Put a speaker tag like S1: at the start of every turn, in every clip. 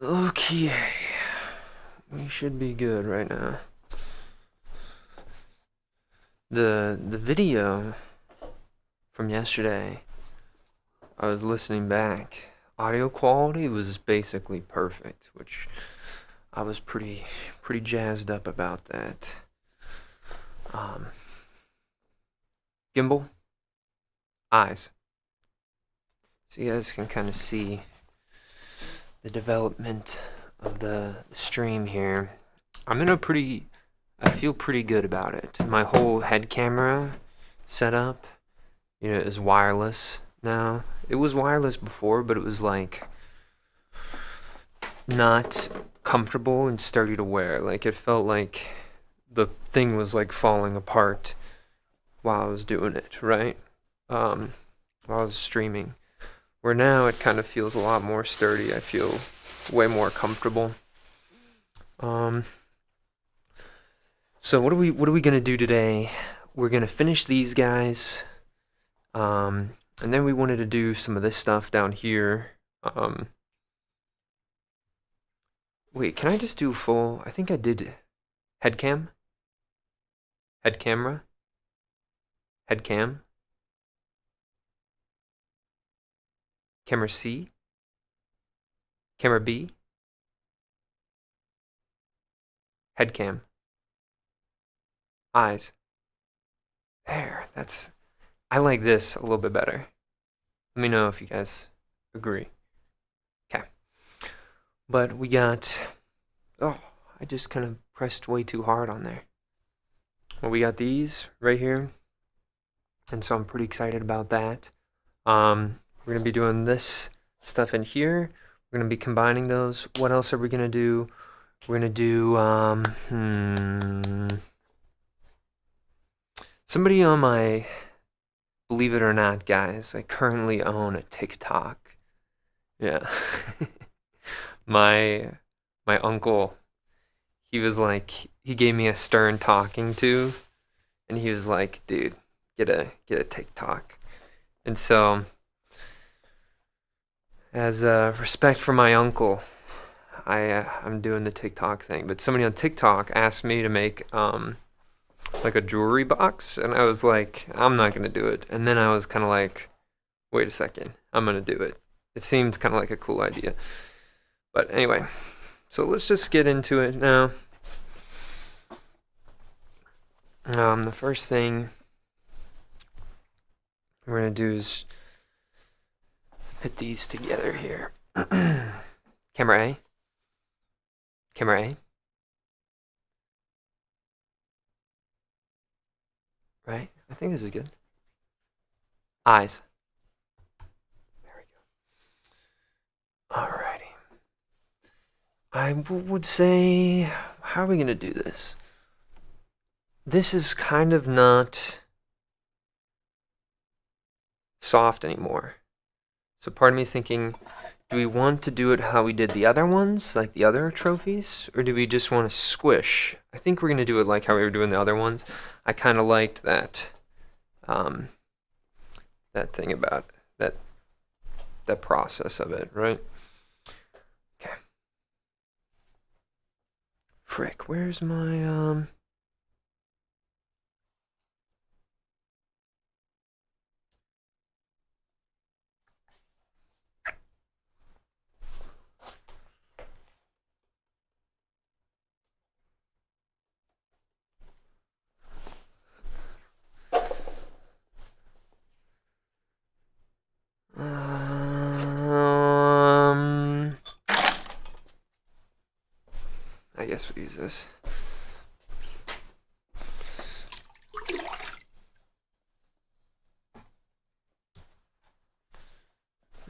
S1: Okay, we should be good right now. The video from yesterday, I was listening back. Audio quality was basically perfect, which I was pretty jazzed up about that. Gimbal, eyes. So you guys can kind of see the development of the stream here. I feel pretty good about it. My whole head camera setup, is wireless now. It was wireless before, but it was like not comfortable and sturdy to wear. Like it felt like the thing was like falling apart while I was doing it, right? While I was streaming. Where now it kind of feels a lot more sturdy. I feel way more comfortable. So what are we gonna do today? We're gonna finish these guys. And then we wanted to do some of this stuff down here. Wait, can I just do full? I think I did head cam? Head camera? Head cam? Camera C? Camera B? Head cam. Eyes. There, I like this a little bit better. Let me know if you guys agree. Okay. But we got, oh, I just kind of pressed way too hard on there. Well, we got these right here. And so I'm pretty excited about that. We're going to be doing this stuff in here. We're going to be combining those. What else are we going to do? We're going to do, somebody on my, believe it or not, guys, I currently own a TikTok. Yeah. my uncle, he was like, he gave me a stern talking to, and he was like, dude, get a TikTok. And so, as a respect for my uncle, I'm doing the TikTok thing. But somebody on TikTok asked me to make like a jewelry box, and I was like, I'm not gonna do it. And then I was kind of like, wait a second, I'm gonna do it. It seemed kind of like a cool idea. But anyway, so let's just get into it now. The first thing we're gonna do is put these together here. Camera A. Camera A. Right? I think this is good. Eyes. There we go. Alrighty. I would say, how are we gonna do this? This is kind of not soft anymore. So part of me is thinking, do we want to do it how we did the other ones, like the other trophies? Or do we just want to squish? I think we're going to do it like how we were doing the other ones. I kind of liked that, that thing about that process of it, right? Okay. Frick, where's my, I guess we'll use this.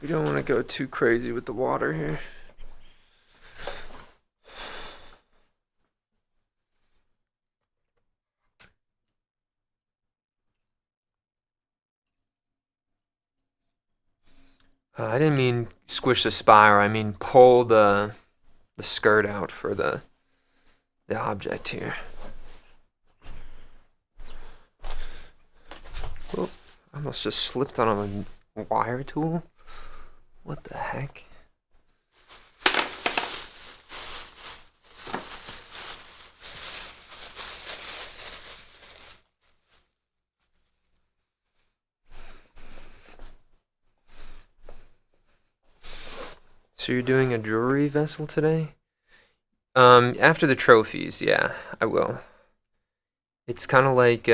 S1: We don't want to go too crazy with the water here. I didn't mean squish the spire. I mean pull the skirt out for the object here. Oh, I almost just slipped on a wire tool. What the heck? So you're doing a jewelry vessel today? After the trophies, yeah, I will. It's kind of like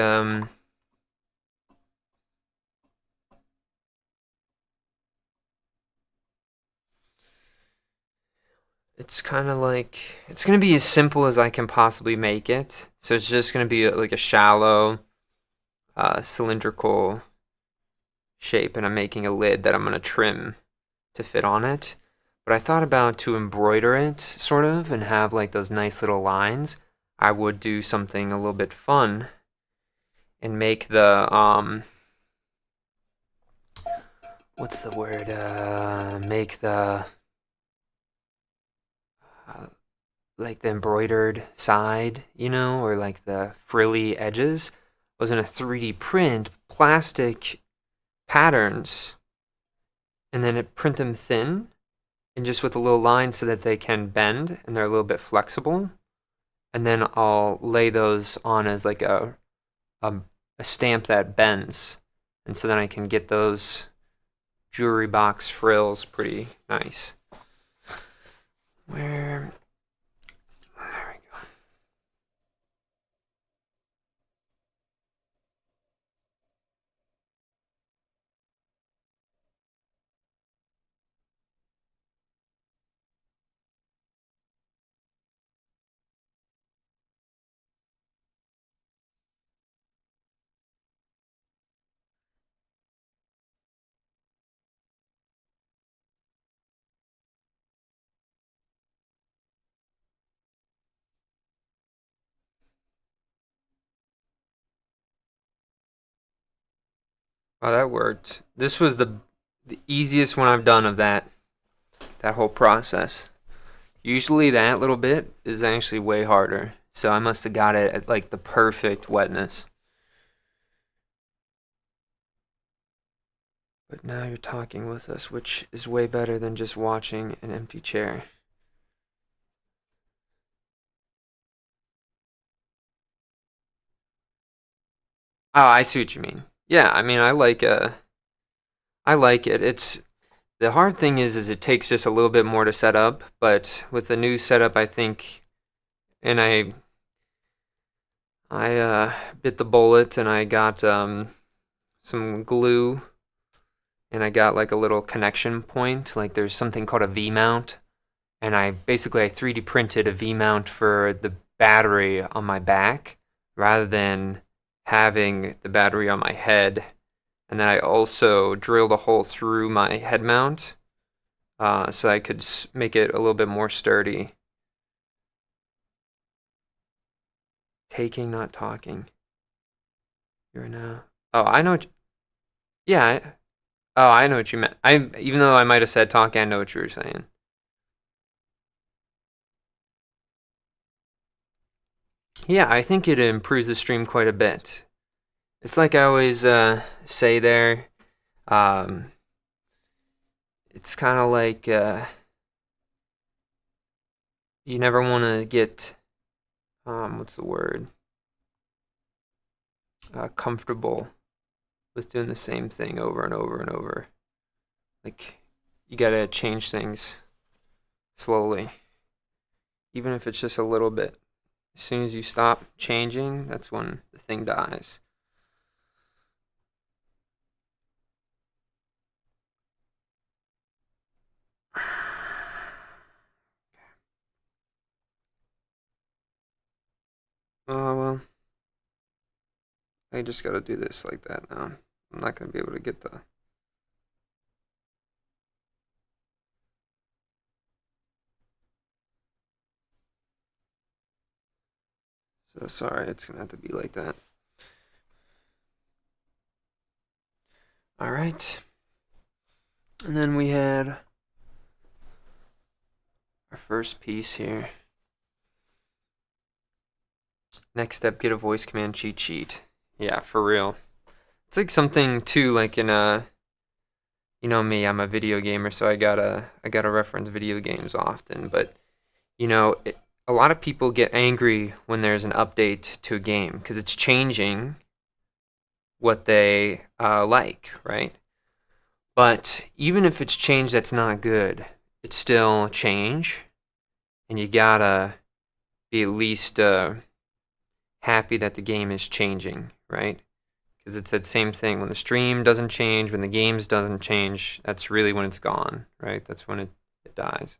S1: it's gonna be as simple as I can possibly make it. So it's just gonna be like a shallow, cylindrical shape, and I'm making a lid that I'm gonna trim to fit on it. But I thought about to embroider it, sort of, and have like those nice little lines. I would do something a little bit fun and make the what's the word? Make the uh, like the embroidered side, or like the frilly edges, was in a 3D print plastic patterns, and then it print them thin and just with a little line so that they can bend and they're a little bit flexible. And then I'll lay those on as like a, a stamp that bends, and so then I can get those jewelry box frills pretty nice. Where There we go. Oh, that worked. This was the easiest one I've done of that whole process. Usually that little bit is actually way harder. So I must have got it at like the perfect wetness. But now you're talking with us, which is way better than just watching an empty chair. Oh, I see what you mean. Yeah, I mean I like it. It's the hard thing is it takes just a little bit more to set up, but with the new setup I think and I bit the bullet and I got some glue and I got like a little connection point. Like there's something called a V mount, and I 3D printed a V mount for the battery on my back rather than having the battery on my head. And then I also drilled a hole through my head mount so I could make it a little bit more sturdy. Taking, not talking. You're now. Oh, I know. Yeah. Oh, I know what you meant. Even though I might have said talking, I know what you were saying. Yeah, I think it improves the stream quite a bit. It's like I always say there. Um, it's kind of like you never want to get what's the word? Comfortable with doing the same thing over and over and over. Like you gotta change things slowly, even if it's just a little bit. As soon as you stop changing, that's when the thing dies. Oh well, I just gotta do this like that now. I'm not gonna be able to get the. So sorry, it's gonna have to be like that. All right. And then we had our first piece here. Next step, get a voice command cheat sheet. Yeah, for real. It's like something too, like in a, me, I'm a video gamer, so I gotta reference video games often. But a lot of people get angry when there's an update to a game because it's changing what they like, right? But even if it's changed, that's not good. it's still change, and you gotta be at least happy that the game is changing, right? Because it's that same thing. When the stream doesn't change, when the games doesn't change, that's really when it's gone, right? That's when it dies.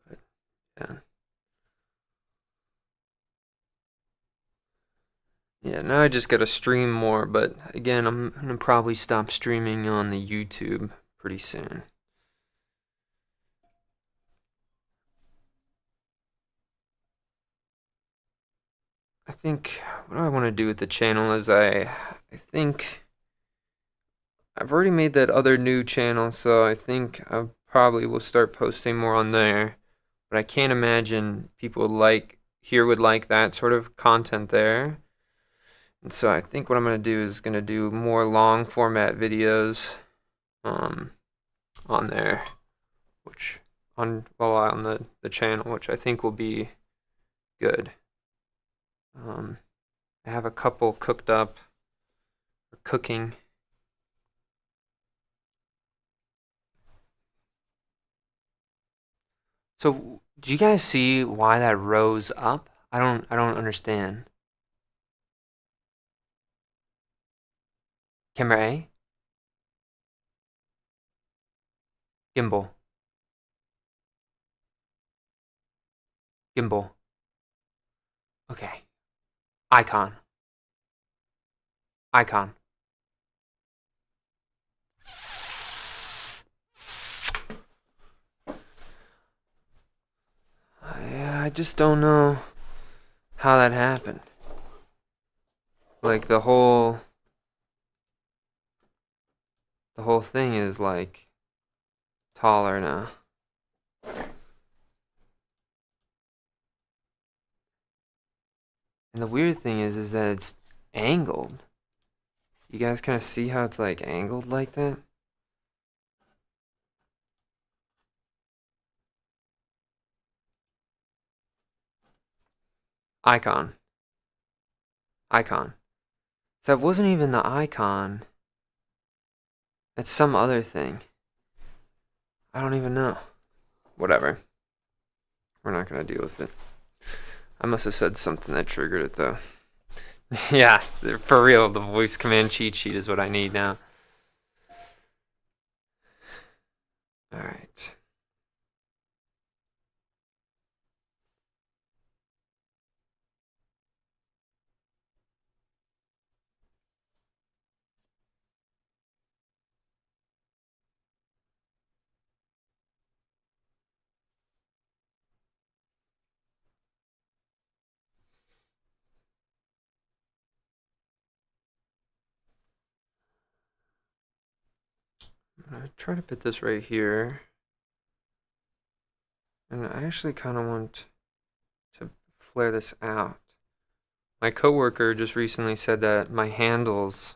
S1: But yeah. Yeah, now I just gotta stream more, but again, I'm gonna probably stop streaming on the YouTube pretty soon. I think what I want to do with the channel is I think I've already made that other new channel, so I think I probably will start posting more on there. But I can't imagine people would like that sort of content there. And so I think what I'm gonna do is gonna do more long format videos um, on there, which on the channel, which I think will be good. Um, I have a couple cooked up or cooking. So do you guys see why that rose up? I don't understand. Camera A? Gimbal. Gimbal. Okay. Icon. Icon. I just don't know how that happened. Like the whole thing is like taller now. And the weird thing is that it's angled. You guys kind of see how it's like angled like that? Icon. Icon. So that wasn't even the icon. It's some other thing. I don't even know. Whatever. We're not gonna deal with it. I must have said something that triggered it though. Yeah, for real, the voice command cheat sheet is what I need now. Alright. I'm gonna try to put this right here. And I actually kind of want to flare this out. My coworker just recently said that my handles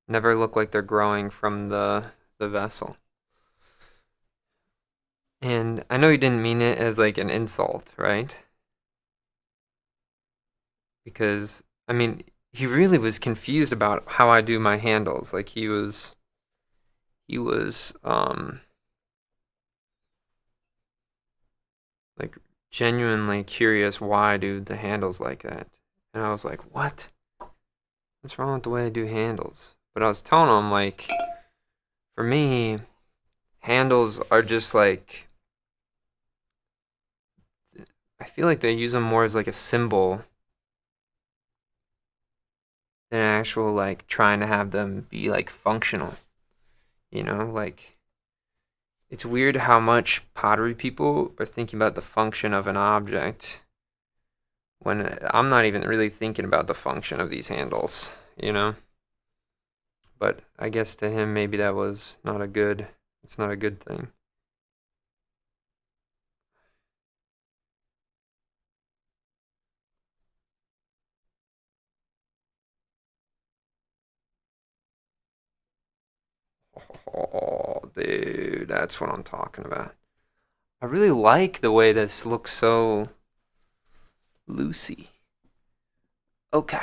S1: never look like they're growing from the vessel. And I know he didn't mean it as like an insult, right? Because I mean, he really was confused about how I do my handles. Like he was like genuinely curious why I do the handles like that. And I was like, "What? What's wrong with the way I do handles?" But I was telling him like for me, handles are just like I feel like they use them more as like a symbol than actual like trying to have them be like functional. Like it's weird how much pottery people are thinking about the function of an object when I'm not even really thinking about the function of these handles. But I guess to him maybe that was not a good it's not a good thing. Oh, dude, that's what I'm talking about. I really like the way this looks so loosey. Okay.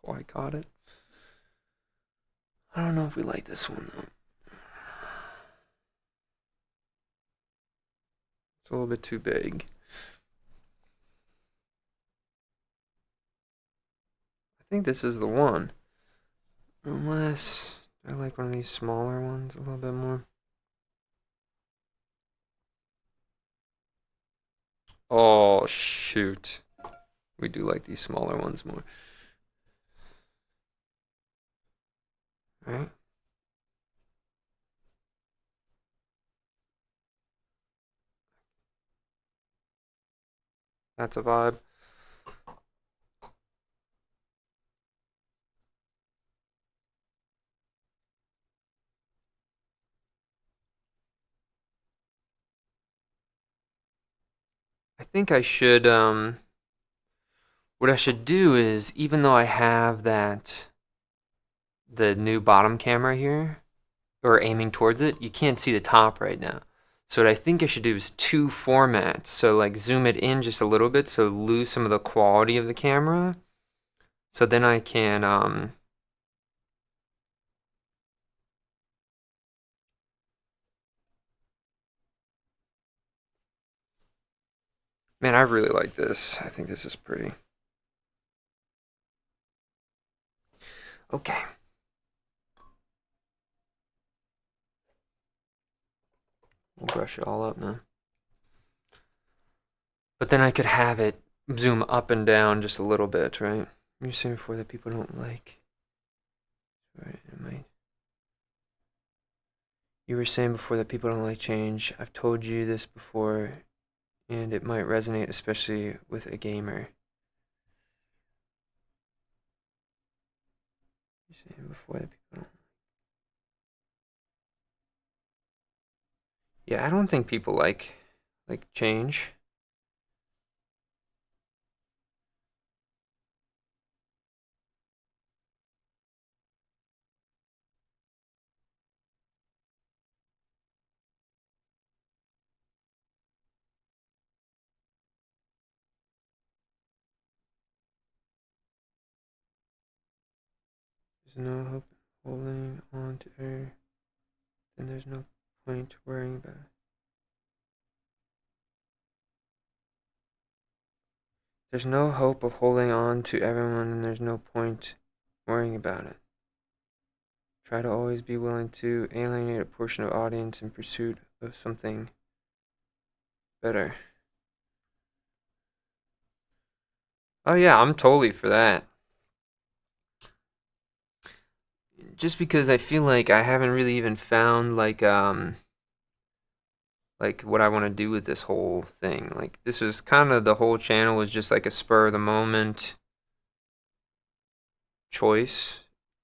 S1: Oh, I got it. I don't know if we like this one though. It's a little bit too big. I think this is the one. Unless I like one of these smaller ones a little bit more. Oh, shoot. We do like these smaller ones more. Right? That's a vibe. I think I should, what I should do is, even though I have the new bottom camera here, or aiming towards it, you can't see the top right now. So what I think I should do is two formats. So like zoom it in just a little bit, so lose some of the quality of the camera. So then I can, man, I really like this. I think this is pretty. Okay. We'll brush it all up now. But then I could have it zoom up and down just a little bit, right? You're saying before that people don't like. Right, it might. You were saying before that people don't like change. I've told you this before, and it might resonate, especially with a gamer. You're saying before that people don't. Yeah, I don't think people like change. There's no hope holding on to her. Then there's no point worrying about it. There's no hope of holding on to everyone, and there's no point worrying about it. Try to always be willing to alienate a portion of audience in pursuit of something better. Oh yeah, I'm totally for that. Just because I feel like I haven't really even found like what I want to do with this whole thing. Like this was kind of the whole channel was just like a spur of the moment choice,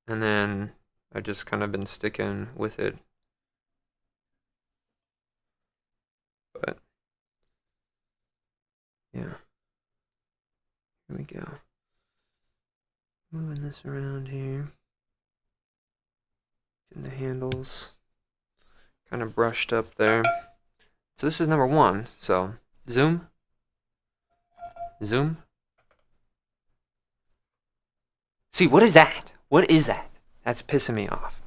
S1: and then I just kind of been sticking with it. But yeah, here we go. Moving this around here. Getting the handles kind of brushed up there. So this is number one. So zoom, zoom. See, what is that? What is that? That's pissing me off.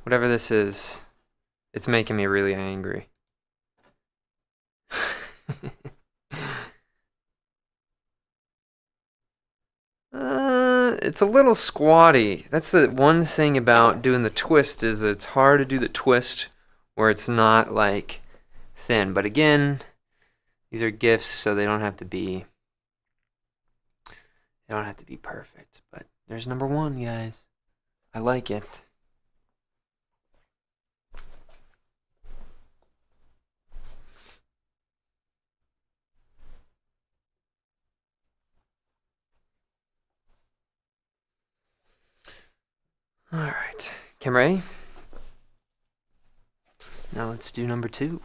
S1: Whatever this is, it's making me really angry. It's a little squatty. That's the one thing about doing the twist is that it's hard to do the twist where it's not like thin. But again, these are gifts, so they don't have to be perfect. But there's number one, guys. I like it. Alright, camera A. Now let's do number 2.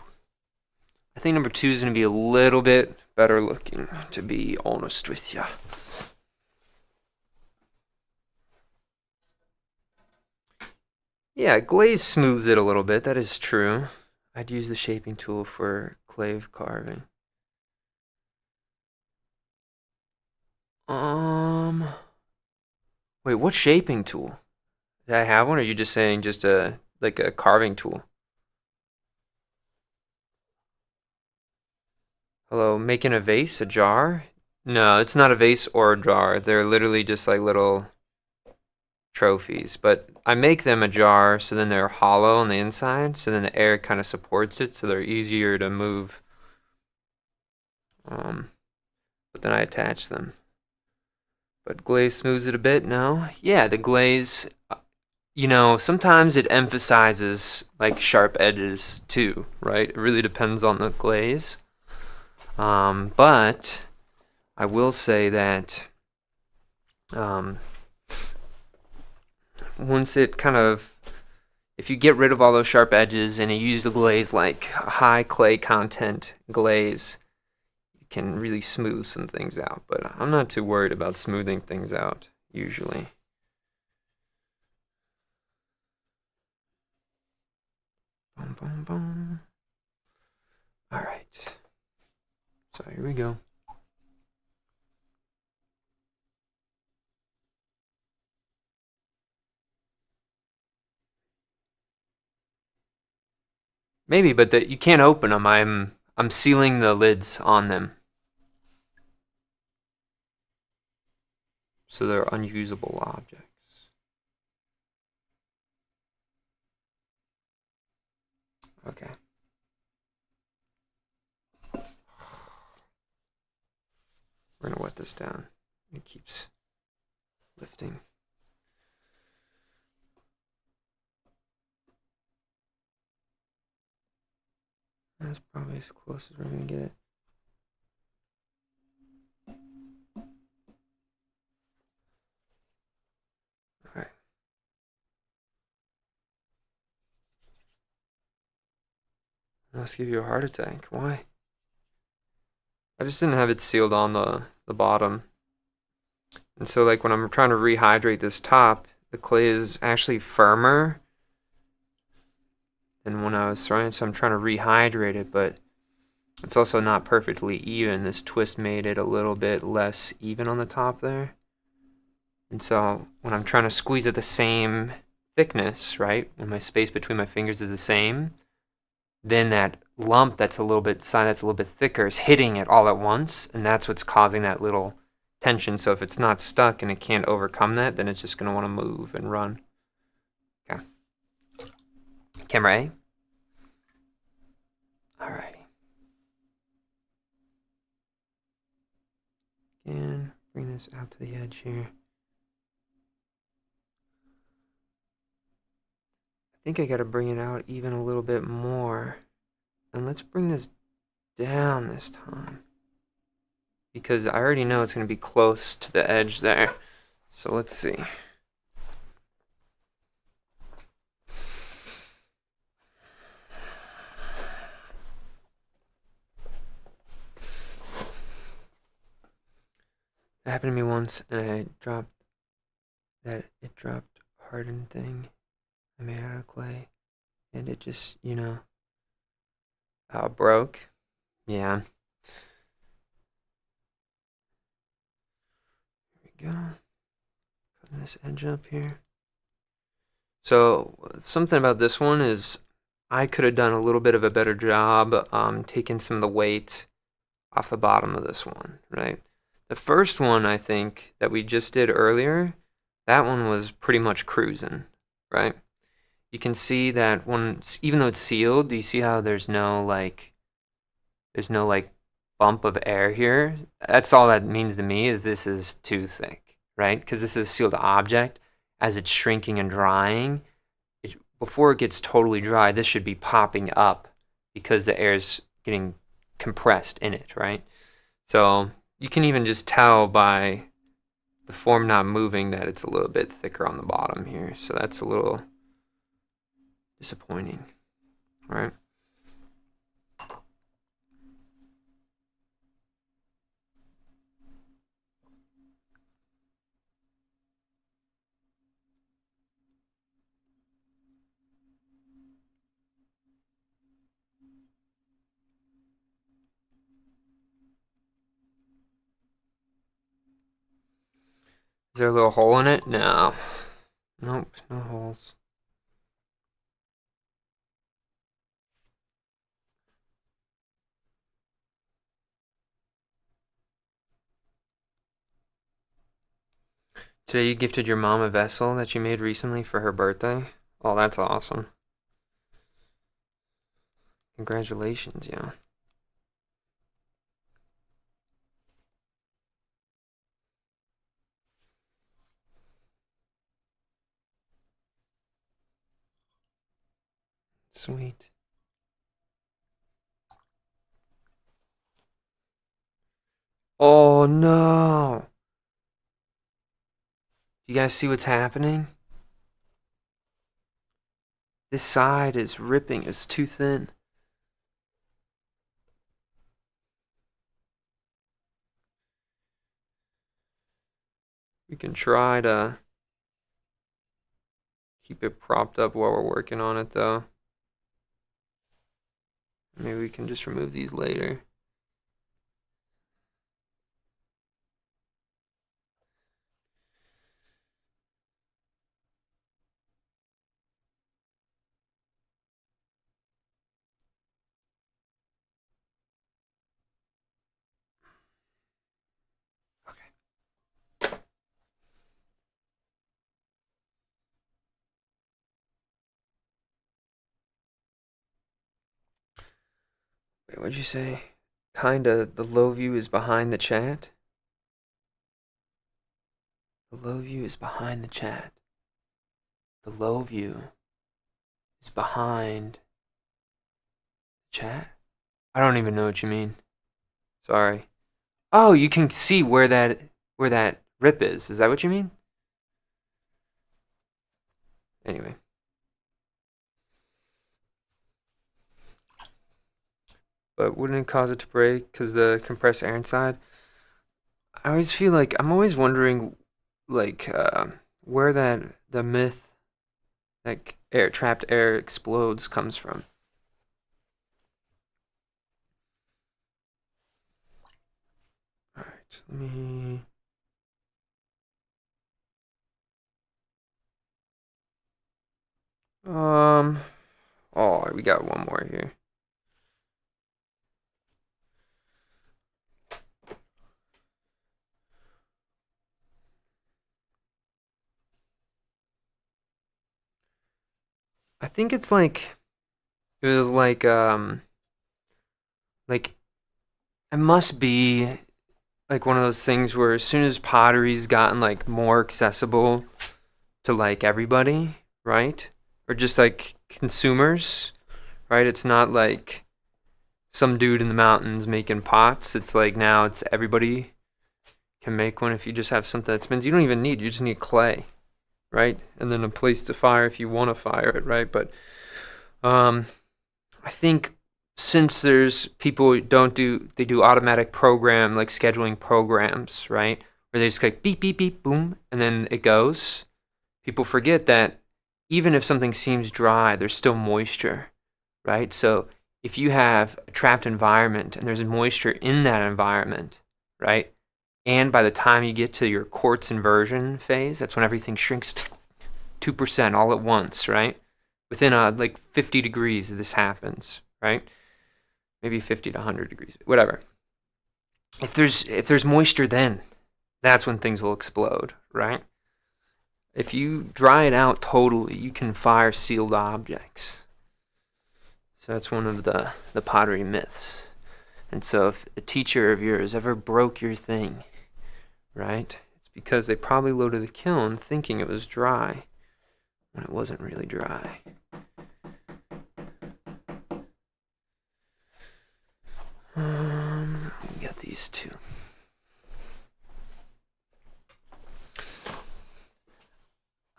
S1: I think number 2 is going to be a little bit better looking, to be honest with you. Yeah, glaze smooths it a little bit, that is true. I'd use the shaping tool for clave carving. Wait, what shaping tool? Did I have one, or are you just saying just like a carving tool? Hello, making a vase, a jar? No, it's not a vase or a jar. They're literally just like little trophies. But I make them a jar so then they're hollow on the inside, so then the air kind of supports it, so they're easier to move. But then I attach them. But glaze smooths it a bit, no? Yeah, the glaze, sometimes it emphasizes like sharp edges too, right? It really depends on the glaze. But I will say that once it kind of, if you get rid of all those sharp edges and you use the glaze like high clay content glaze, you can really smooth some things out. But I'm not too worried about smoothing things out usually. Boom, boom, boom. All right. So here we go. Maybe, but you can't open them. I'm sealing the lids on them, so they're unusable objects. Okay. We're gonna wet this down. It keeps lifting. That's probably as close as we're gonna get it. Alright. Let's give you a heart attack. Why? I just didn't have it sealed on the bottom. And so like when I'm trying to rehydrate this top, the clay is actually firmer than when I was throwing it, so I'm trying to rehydrate it, but it's also not perfectly even. This twist made it a little bit less even on the top there. And so when I'm trying to squeeze it the same thickness, right, and my space between my fingers is the same, then that lump that's a little bit thicker is hitting it all at once, and that's what's causing that little tension. So if it's not stuck and it can't overcome that, then it's just going to want to move and run. Okay. Camera A. Alrighty. And bring this out to the edge here. I think I got to bring it out even a little bit more. And let's bring this down this time, because I already know it's going to be close to the edge there. So let's see. That happened to me once, and it dropped hardened thing I made out of clay, and it just, broke. Yeah. Here we go. Cutting this edge up here. So something about this one is I could have done a little bit of a better job taking some of the weight off the bottom of this one, right? The first one, I think, that we just did earlier, that one was pretty much cruising, right? You can see that even though it's sealed, do you see how there's no bump of air here? That's all that means to me, is this is too thick, right? Because this is a sealed object. As it's shrinking and drying, before it gets totally dry, this should be popping up because the air's getting compressed in it, right? So you can even just tell by the form not moving that it's a little bit thicker on the bottom here. So that's a little disappointing, right? Is there a little hole in it? No. Nope, no holes. Today you gifted your mom a vessel that you made recently for her birthday? Oh, that's awesome. Congratulations, yeah. Sweet. Oh no! You guys see what's happening? This side is ripping. It's too thin. We can try to keep it propped up while we're working on it, though. Maybe we can just remove these later. Wait, what'd you say? Kinda, the low view is behind the chat? The low view is behind the chat. The low view is behind the chat? I don't even know what you mean. Sorry. Oh, you can see where that rip is. Is that what you mean? Anyway. But wouldn't it cause it to break because the compressed air inside? I always feel like I'm always wondering, like, where the myth that air trapped air explodes comes from. All right, let me. Oh, we got one more here. I think it's like it was like it must be like one of those things where as soon as pottery's gotten like more accessible to like everybody, right? Or just like consumers, right? It's not like some dude in the mountains making pots. It's like now it's everybody can make one if you just have something that spins. You don't even need, you just need clay, right? And then a place to fire if you want to fire it, right? But um I think since there's people who don't do they do automatic program like scheduling programs, right? Where they just click beep beep beep boom and then it goes. People forget that even if something seems dry, there's still moisture, right? So if you have a trapped environment and there's moisture in that environment, right? And by the time you get to your quartz inversion phase, that's when everything shrinks 2% all at once, right? Within like 50 degrees, this happens, right? Maybe 50 to 100 degrees, whatever. If there's moisture, then that's when things will explode, right? If you dry it out totally, you can fire sealed objects. So that's one of the pottery myths. And so if a teacher of yours ever broke your thing, right, it's because they probably loaded the kiln thinking it was dry when it wasn't really dry. We got these two.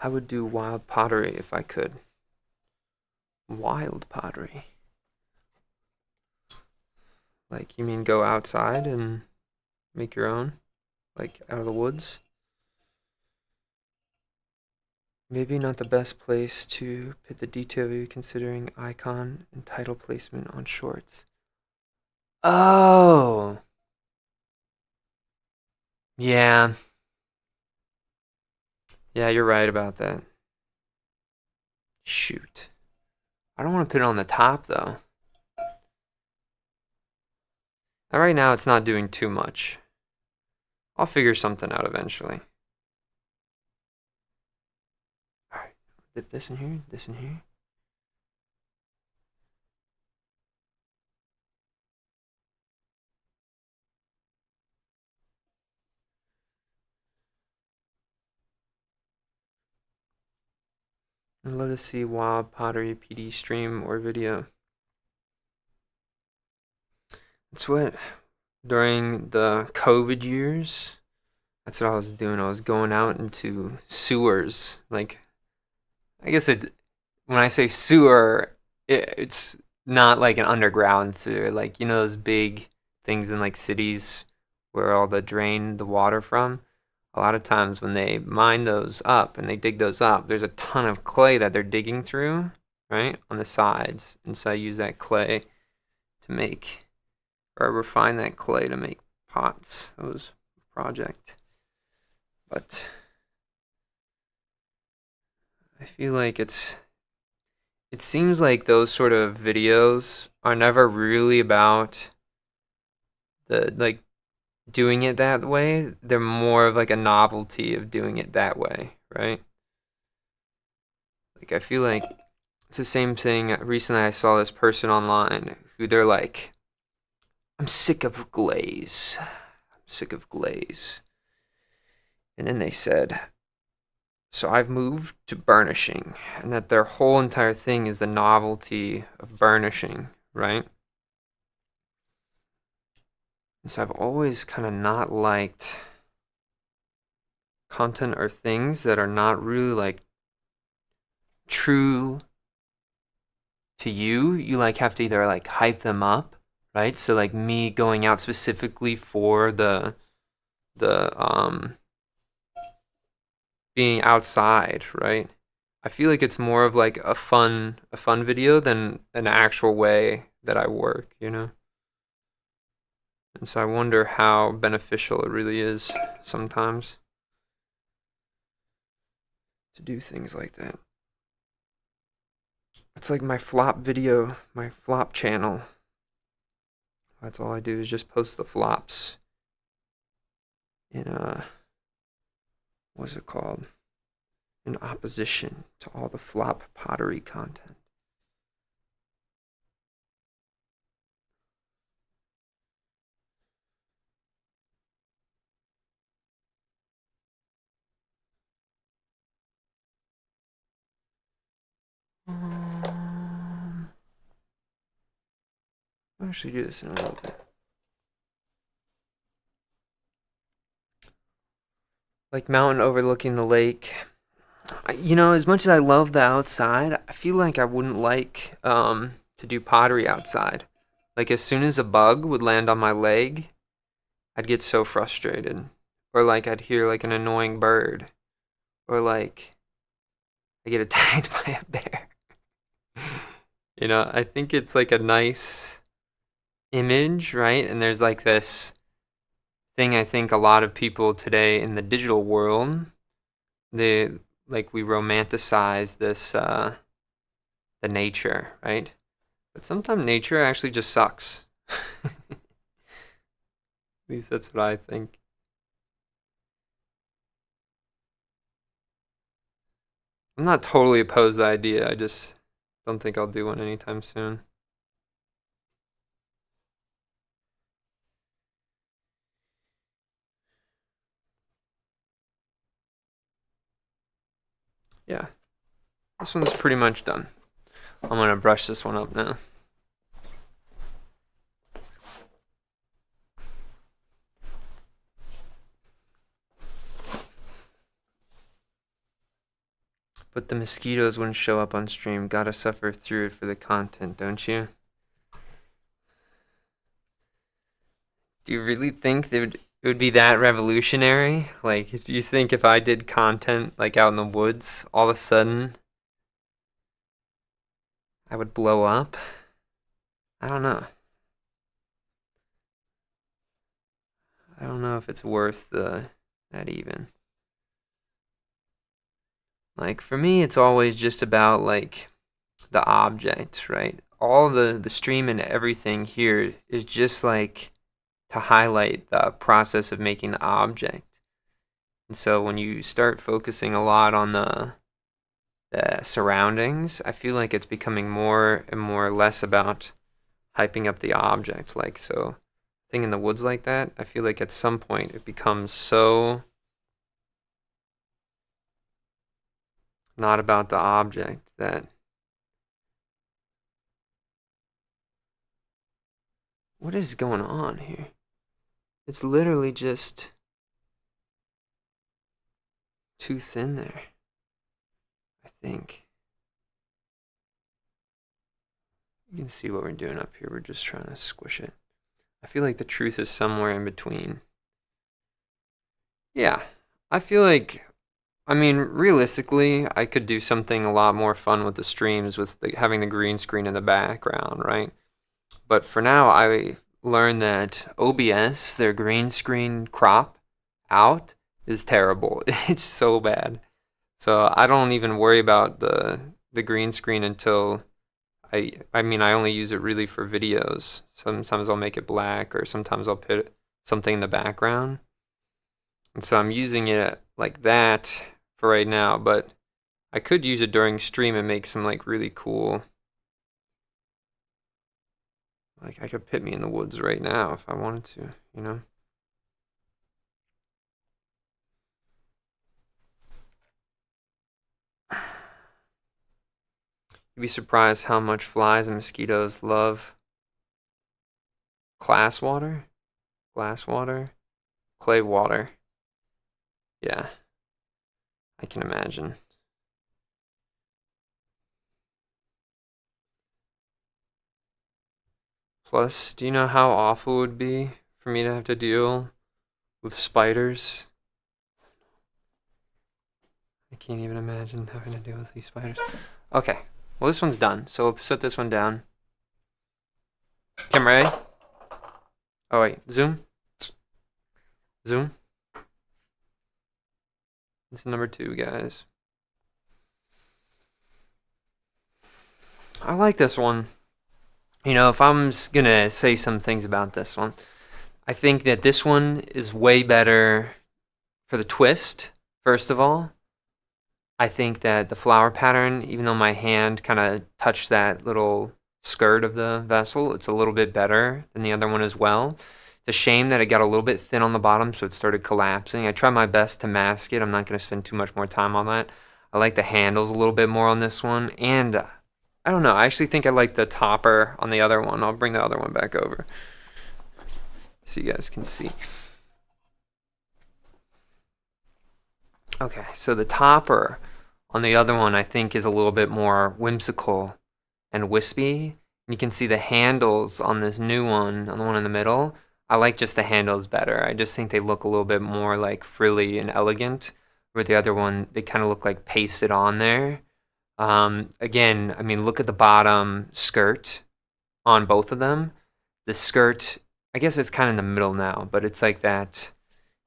S1: I would do wild pottery if I could. Wild pottery. Like, you mean go outside and make your own? Like, out of the woods? Maybe not the best place to put the detail you're considering icon and title placement on shorts. Oh! Yeah. Yeah, you're right about that. Shoot. I don't want to put it on the top, though. Right now, it's not doing too much. I'll figure something out eventually. Alright, dip this in here, this in here. And let us see wild pottery PD stream or video. That's what, during the COVID years, that's what I was doing. I was going out into sewers. Like, I guess it's, when I say sewer, it's not like an underground sewer. Like, you know those big things in like cities where all the water from? A lot of times when they mine those up and they dig those up, there's a ton of clay that they're digging through, right, on the sides. And so I use that clay to make, or refine that clay to make pots. That was a project. But I feel like it seems like those sort of videos are never really about the, like, doing it that way. They're more of like a novelty of doing it that way, right? Like, I feel like it's the same thing. Recently I saw this person online who they're like, I'm sick of glaze. I'm sick of glaze. And then they said, so I've moved to burnishing, and that their whole entire thing is the novelty of burnishing, right? And so I've always kind of not liked content or things that are not really like true to you. You like have to either like hype them up, right? So like me going out specifically for the being outside, right? I feel like it's more of like a fun video than an actual way that I work, you know? And so I wonder how beneficial it really is sometimes to do things like that. It's like my flop video, my flop channel. That's all I do is just post the flops in what's it called? In opposition to all the flop pottery content. I'll actually do this in a little bit. Like mountain overlooking the lake. You know, as much as I love the outside, I feel like I wouldn't like to do pottery outside. Like as soon as a bug would land on my leg, I'd get so frustrated. Or like I'd hear like an annoying bird. Or like I get attacked by a bear. You know, I think it's like a nice image, right? And there's like this thing I think a lot of people today in the digital world, they like we romanticize this the nature, right? But sometimes nature actually just sucks. At least that's what I think. I'm not totally opposed to the idea. I just don't think I'll do one anytime soon. Yeah, this one's pretty much done. I'm gonna brush this one up now. But the mosquitoes wouldn't show up on stream. Gotta suffer through it for the content, don't you? Do you really think it would be that revolutionary? Like, do you think if I did content like out in the woods, all of a sudden I would blow up? I don't know. I don't know if it's worth that even. Like for me, it's always just about like the object, right? All the stream and everything here is just like to highlight the process of making the object. And so when you start focusing a lot on the surroundings, I feel like it's becoming more and more less about hyping up the object. Like so, thing in the woods like that, I feel like at some point it becomes so not about the object that what is going on here? It's literally just too thin there, I think. You can see what we're doing up here. We're just trying to squish it. I feel like the truth is somewhere in between. Yeah, I feel like, I mean, realistically, I could do something a lot more fun with the streams with having the green screen in the background, right? But for now, I learned that OBS, their green screen crop out, is terrible. It's so bad. So I don't even worry about the green screen until I mean I only use it really for videos. Sometimes I'll make it black or sometimes I'll put something in the background. And so I'm using it like that for right now, but I could use it during stream and make some like really cool, like I could put me in the woods right now if I wanted to, you know? You'd be surprised how much flies and mosquitoes love glass water, clay water. Yeah, I can imagine. Plus, do you know how awful it would be for me to have to deal with spiders? I can't even imagine having to deal with these spiders. Okay, well this one's done, so we'll set this one down. Camera A. Oh wait, zoom. Zoom. This is number 2, guys. I like this one. You know, if I'm gonna say some things about this one, I think that this one is way better for the twist, first of all. I think that the flower pattern, even though my hand kind of touched that little skirt of the vessel, it's a little bit better than the other one as well. It's a shame that it got a little bit thin on the bottom, so it started collapsing. I tried my best to mask it. I'm not going to spend too much more time on that. I like the handles a little bit more on this one, and I don't know. I actually think I like the topper on the other one. I'll bring the other one back over so you guys can see. Okay, so the topper on the other one I think is a little bit more whimsical and wispy. You can see the handles on this new one, on the one in the middle. I like just the handles better. I just think they look a little bit more like frilly and elegant. With the other one, they kind of look like pasted on there. Again, I mean, look at the bottom skirt on both of them. The skirt, I guess it's kind of in the middle now, but it's like that.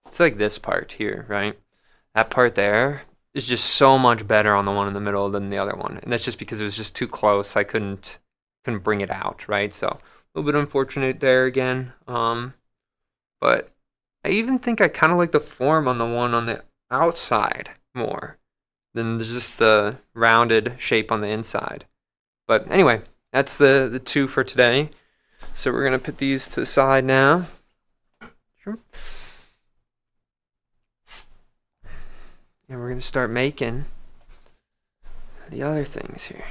S1: It's like this part here, right? That part there is just so much better on the one in the middle than the other one, and that's just because it was just too close. I couldn't bring it out, right? So a little bit unfortunate there again. But I even think I kind of like the form on the one on the outside more than just the rounded shape on the inside. But anyway, that's the 2 for today. So we're gonna put these to the side now. Sure. And we're going to start making the other things here.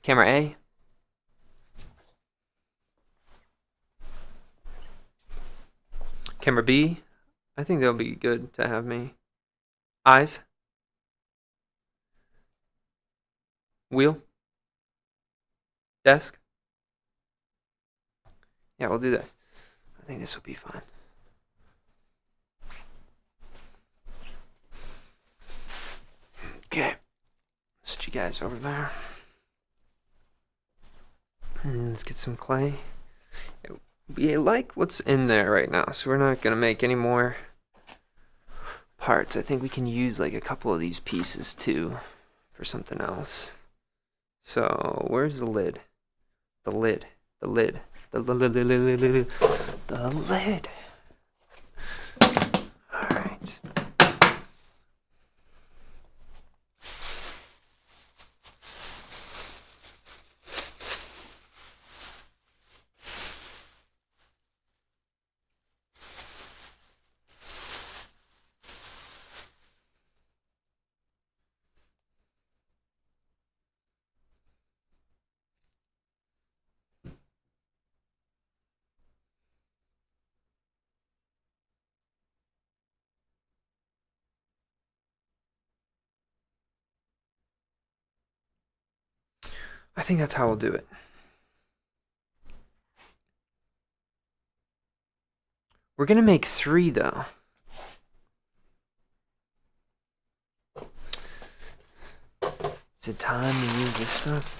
S1: Camera A. Camera B. I think that'll be good to have me. Eyes. Wheel? Desk? Yeah, we'll do this. I think this will be fine. Okay. Set you guys over there. And let's get some clay. We like what's in there right now, so we're not gonna make any more parts. I think we can use like a couple of these pieces too for something else. So where's the lid? The lid. The lid. The lid. The lid. Alright. I think that's how we'll do it. We're gonna make 3 though. Is it time to use this stuff?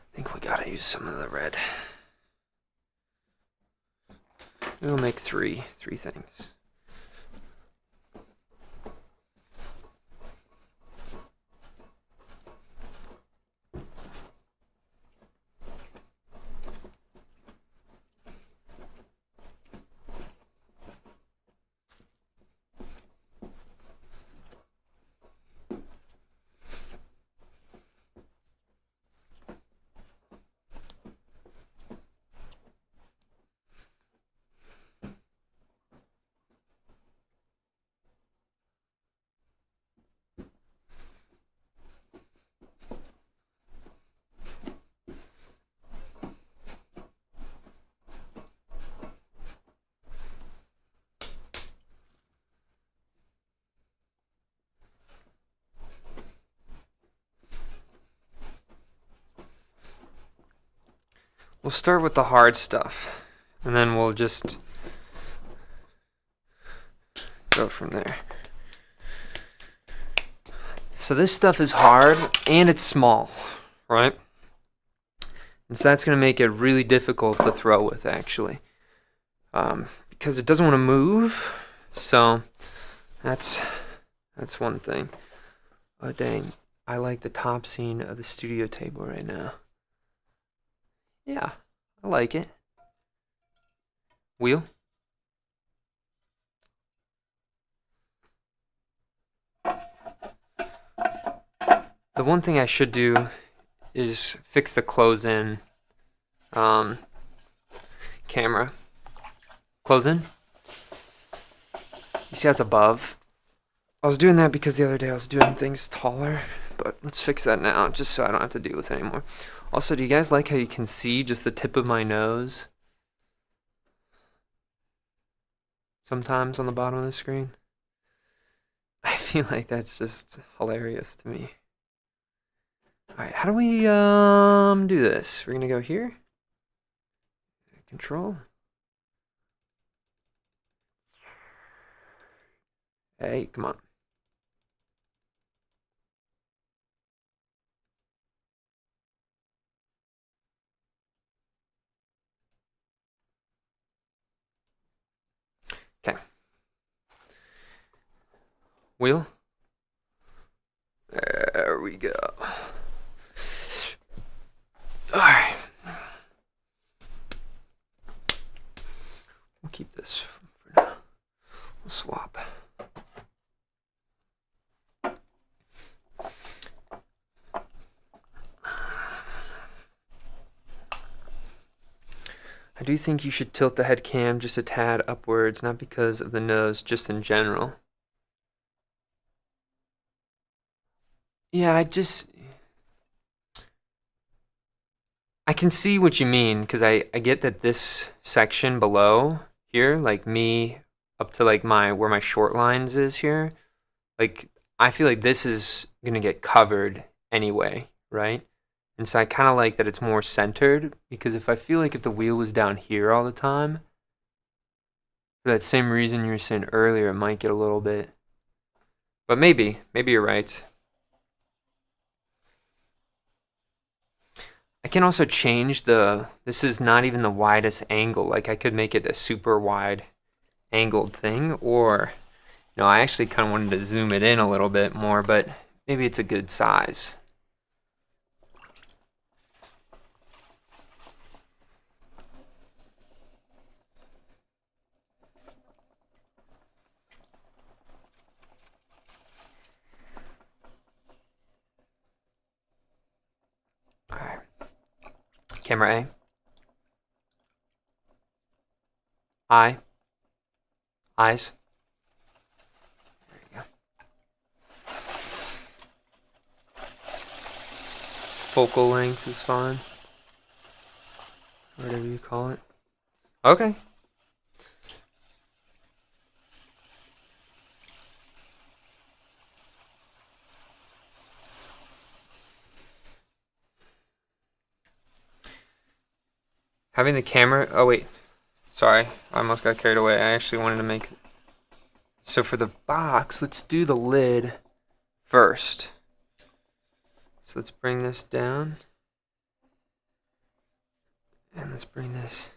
S1: I think we gotta use some of the red. We'll make three things. We'll start with the hard stuff, and then we'll just go from there. So this stuff is hard, and it's small, right? And so that's going to make it really difficult to throw with, actually. Because it doesn't want to move, so that's one thing. Oh, dang. I like the top scene of the studio table right now. Yeah, I like it. Wheel? The one thing I should do is fix the close-in camera. Close-in? You see that's above? I was doing that because the other day I was doing things taller, but let's fix that now just so I don't have to deal with it anymore. Also, do you guys like how you can see just the tip of my nose sometimes on the bottom of the screen? I feel like that's just hilarious to me. Alright, how do we do this? We're gonna go here. Control. Hey, come on. Okay. Wheel. There we go. Alright. We'll keep this for now. We'll swap. I do think you should tilt the head cam just a tad upwards, not because of the nose, just in general. Yeah, can see what you mean because I get that this section below here, like me up to like my where my short lines is here, like I feel like this is gonna get covered anyway, right? And so I kind of like that it's more centered because if I feel like if the wheel was down here all the time, for that same reason you were saying earlier, it might get a little bit. But maybe you're right. I can also change this is not even the widest angle. Like I could make it a super wide angled thing, or I actually kind of wanted to zoom it in a little bit more, but maybe it's a good size. All right. Camera A. Eye. Eyes. There you go. Focal length is fine. Whatever you call it. Okay. Having the camera, oh wait, sorry, I almost got carried away. I actually wanted to make, so for the box, let's do the lid first. So let's bring this down. And let's bring this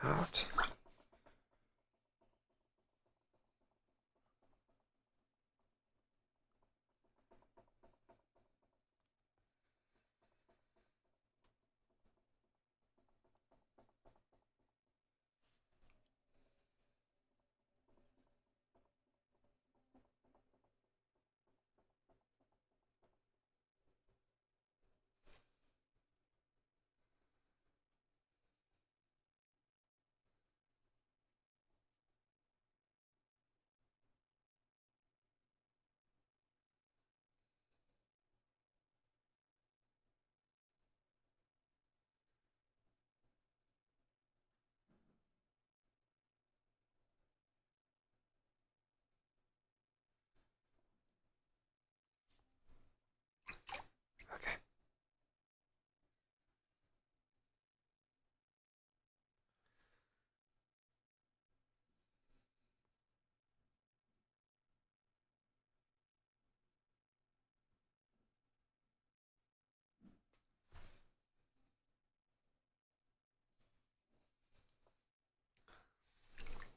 S1: out. Okay.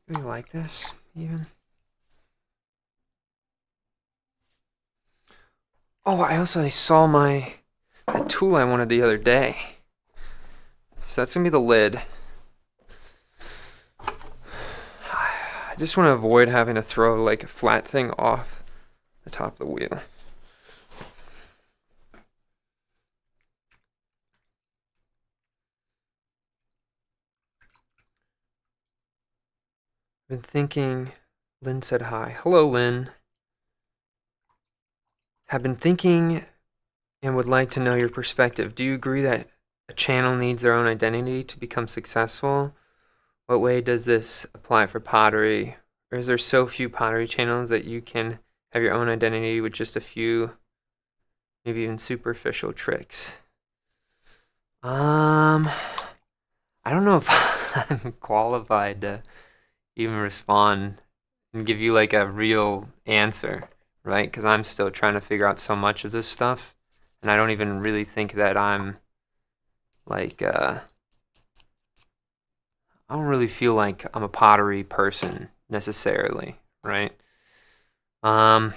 S1: Do you like this even? Oh, I saw the tool I wanted the other day. So that's gonna be the lid. I just want to avoid having to throw like a flat thing off the top of the wheel. Been thinking, Lynn said hi. Hello, Lynn. Have been thinking and would like to know your perspective. Do you agree that a channel needs their own identity to become successful? What way does this apply for pottery? Or is there so few pottery channels that you can have your own identity with just a few, maybe even superficial tricks? I don't know if I'm qualified to even respond and give you like a real answer, right? Because I'm still trying to figure out so much of this stuff, and I don't even really think that I'm like, I don't really feel like I'm a pottery person necessarily, right? Um,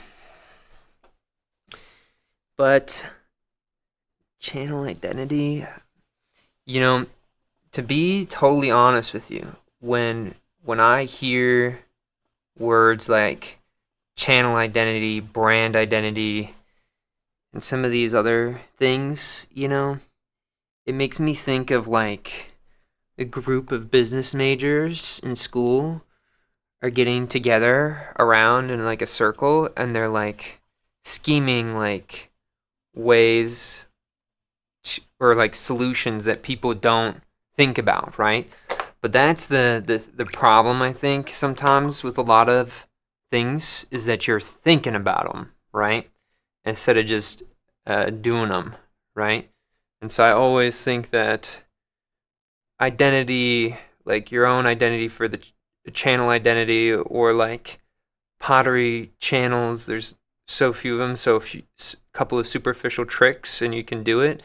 S1: but channel identity, you know, to be totally honest with you, when I hear words like channel identity, brand identity, and some of these other things, it makes me think of like a group of business majors in school are getting together around in like a circle and they're like scheming like ways or like solutions that people don't think about, right? But that's the problem, I think, sometimes with a lot of things is that you're thinking about them, right? Instead of just doing them, right? And so I always think that identity, like your own identity for the channel identity, or like pottery channels, there's so few of them, so a couple of superficial tricks and you can do it.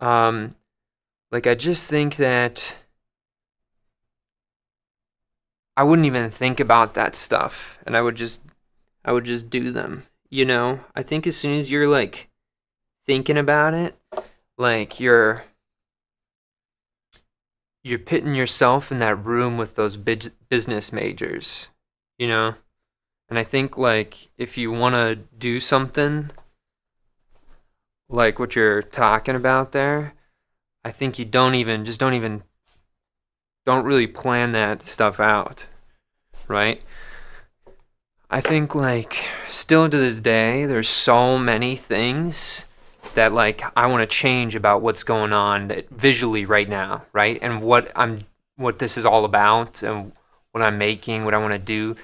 S1: Like I just think that I wouldn't even think about that stuff, and I would just do them. You know, I think as soon as you're like thinking about it, like you're putting yourself in that room with those business majors, you know? And I think like if you want to do something like what you're talking about there, I think you don't really plan that stuff out, right? I think like still to this day there's so many things that like I want to change about what's going on that visually right now, right? And what this is all about and what I'm making, what I want to do.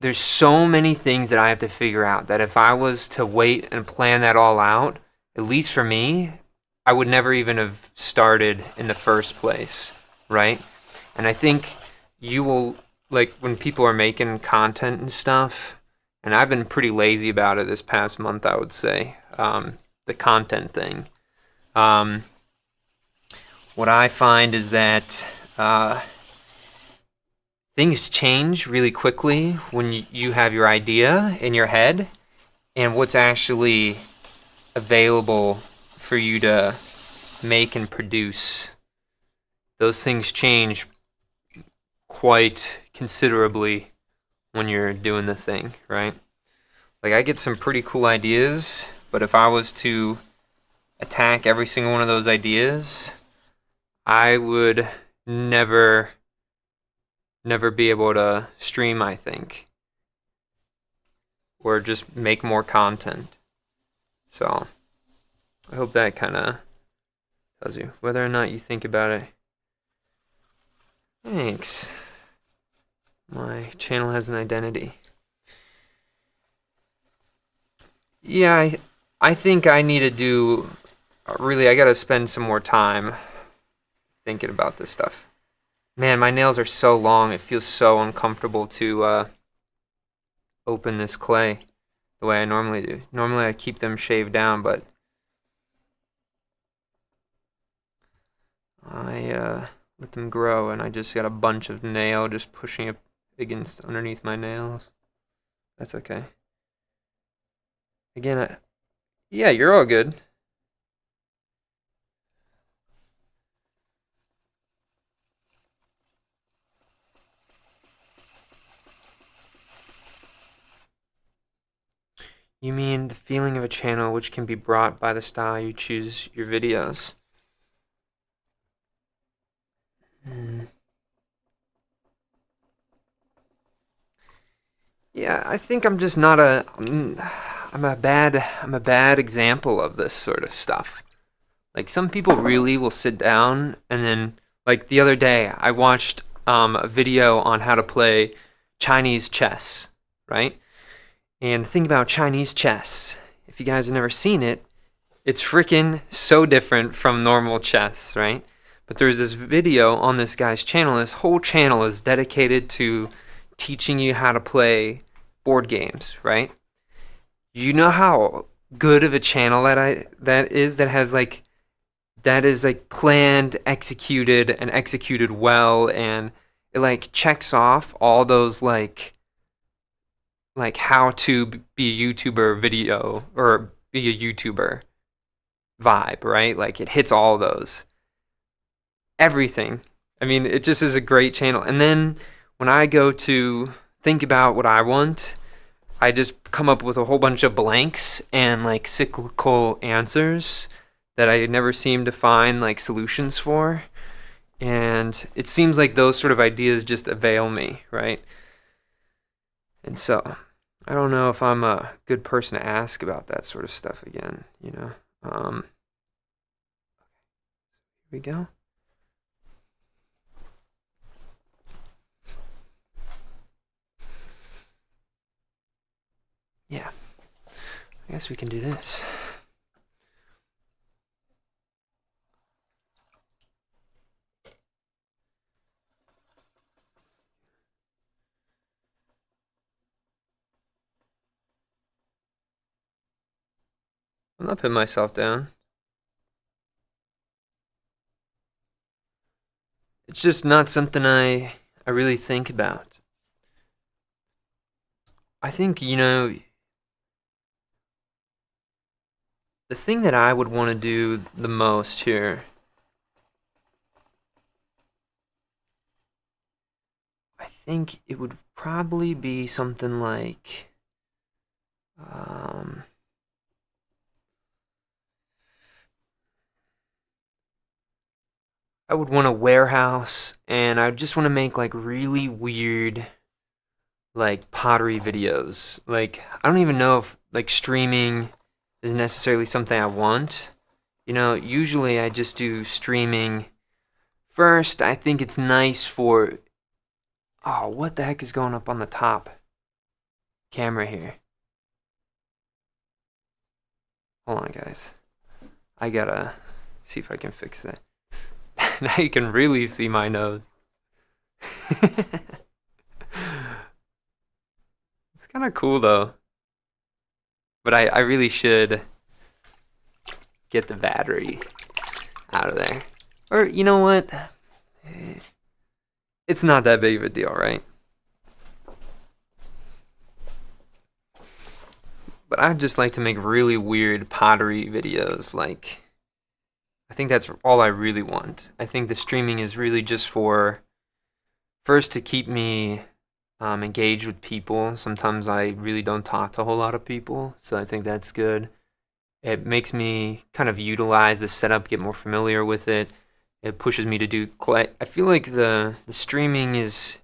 S1: There's so many things that I have to figure out that if I was to wait and plan that all out, at least for me, I would never even have started in the first place, right? And I think you will, like when people are making content and stuff, and I've been pretty lazy about it this past month, I would say, the content thing. Um, what I find is that things change really quickly when you have your idea in your head and what's actually available for you to make and produce. Those things change quite considerably when you're doing the thing, right? Like I get some pretty cool ideas, but if I was to attack every single one of those ideas, I would never be able to stream, I think, or just make more content. So I hope that kind of tells you whether or not you think about it. Thanks. My channel has an identity. Yeah, I think I need to do, really, I gotta spend some more time thinking about this stuff. Man, my nails are so long, it feels so uncomfortable to open this clay the way I normally do. Normally I keep them shaved down, but I let them grow, and I just got a bunch of nail just pushing it against underneath my nails. That's okay. Again, yeah, you're all good. You mean the feeling of a channel which can be brought by the style you choose your videos? Hmm. Yeah, I think I'm just not a. I'm a bad example of this sort of stuff. Like some people really will sit down and then, like the other day, I watched a video on how to play Chinese chess, right? And the thing about Chinese chess, if you guys have never seen it, it's freaking so different from normal chess, right? But there's this video on this guy's channel. This whole channel is dedicated to teaching you how to play board games, right? You know how good of a channel that is, that is like planned, executed, and executed well, and it like checks off all those like how to be a YouTuber video or be a YouTuber vibe, right? Like it hits all those. Everything. I mean, it just is a great channel. And then when I go to think about what I want, I just come up with a whole bunch of blanks and like cyclical answers that I never seem to find like solutions for. And it seems like those sort of ideas just avail me, right? And so I don't know if I'm a good person to ask about that sort of stuff again, you know. Here we go. Yeah, I guess we can do this. I'm not putting myself down. It's just not something I really think about. I think, you know, the thing that I would want to do the most here, I think it would probably be something like, um, I would want a warehouse, and I just want to make like really weird, like pottery videos. Like, I don't even know if like streaming is necessarily something I want. You know, usually I just do streaming. First, I think it's nice for. Oh, what the heck is going up on the top camera here? Hold on, guys. I gotta see if I can fix that. Now you can really see my nose. It's kind of cool though. But I really should get the battery out of there. Or, you know what? It's not that big of a deal, right? But I'd just like to make really weird pottery videos. Like, I think that's all I really want. I think the streaming is really just for, first, to keep me engaged with people. Sometimes I really don't talk to a whole lot of people, so I think that's good. It makes me kind of utilize the setup, get more familiar with it. It pushes me to do. I feel like the streaming is,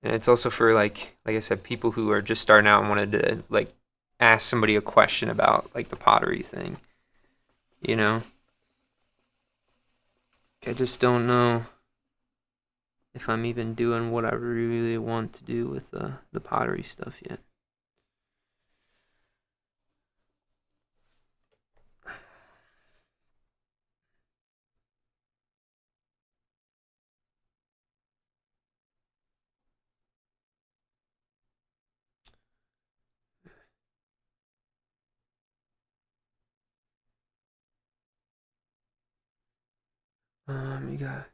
S1: and it's also for like I said, people who are just starting out and wanted to like ask somebody a question about like the pottery thing. You know, I just don't know if I'm even doing what I really want to do with the pottery stuff yet. You got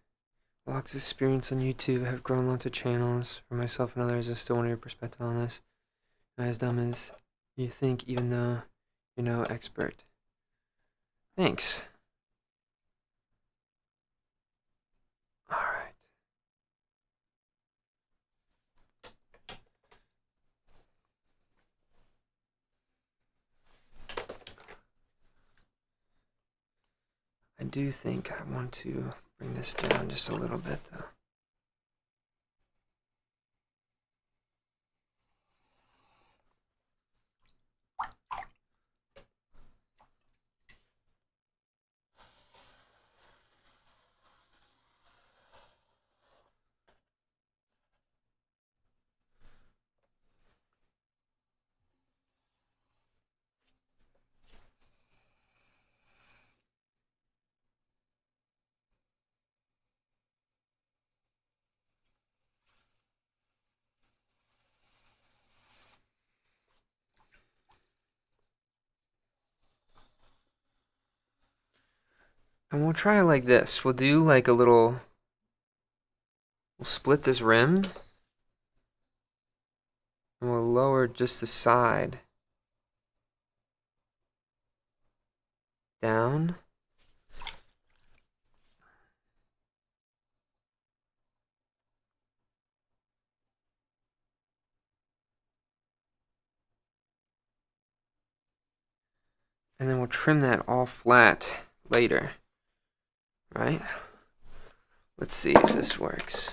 S1: lots of experience on YouTube. I have grown lots of channels for myself and others. I still want your perspective on this. Not as dumb as you think, even though you're no expert. Thanks. Alright. I do think I want to bring this down just a little bit, though. And we'll try it like this. We'll do like a little. We'll split this rim. And we'll lower just the side down. And then we'll trim that all flat later. Right? Let's see if this works.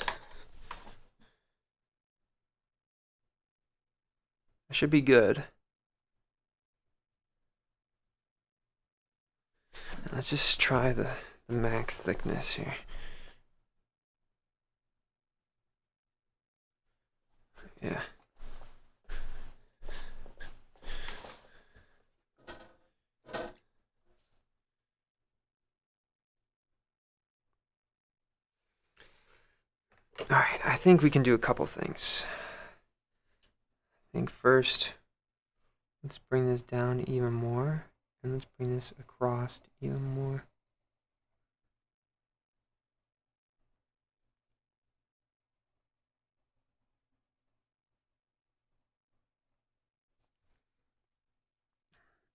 S1: I should be good. Let's just try the max thickness here. Yeah. Alright, I think we can do a couple things. I think first, let's bring this down even more, and let's bring this across even more.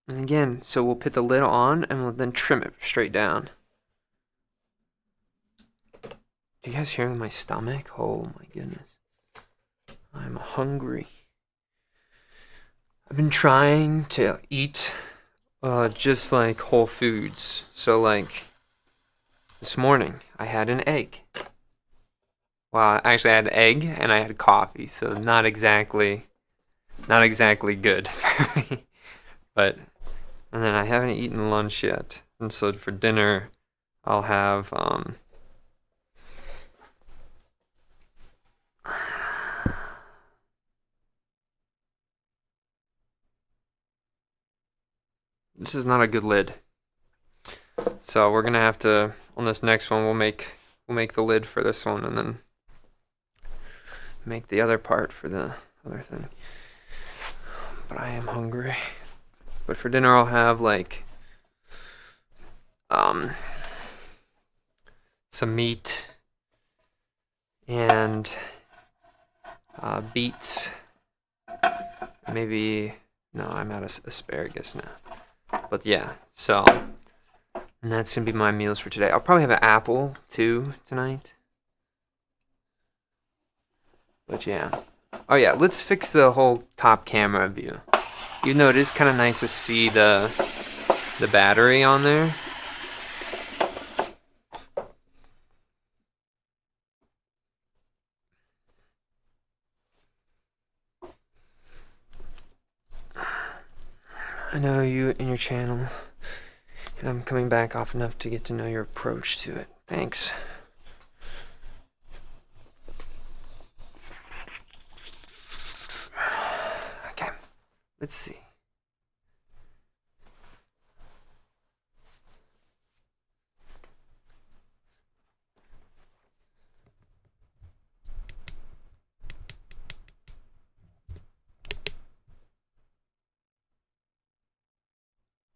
S1: And again, so we'll put the lid on and we'll then trim it straight down. Do you guys hear my stomach? Oh my goodness. I'm hungry. I've been trying to eat just like whole foods. So like this morning I had an egg. Well, actually I had an egg and I had coffee, so not exactly good for me. But and then I haven't eaten lunch yet. And so for dinner I'll have this is not a good lid. So we're gonna have to, on this next one, we'll make the lid for this one and then make the other part for the other thing. But I am hungry. But for dinner I'll have like some meat and beets. Maybe, no, I'm out of asparagus now. But yeah, so, and that's gonna be my meals for today. I'll probably have an apple too tonight. But yeah. Oh yeah, let's fix the whole top camera view. Even though it is kind of nice to see the battery on there. I know you and your channel, and I'm coming back off enough to get to know your approach to it. Thanks. Okay, let's see.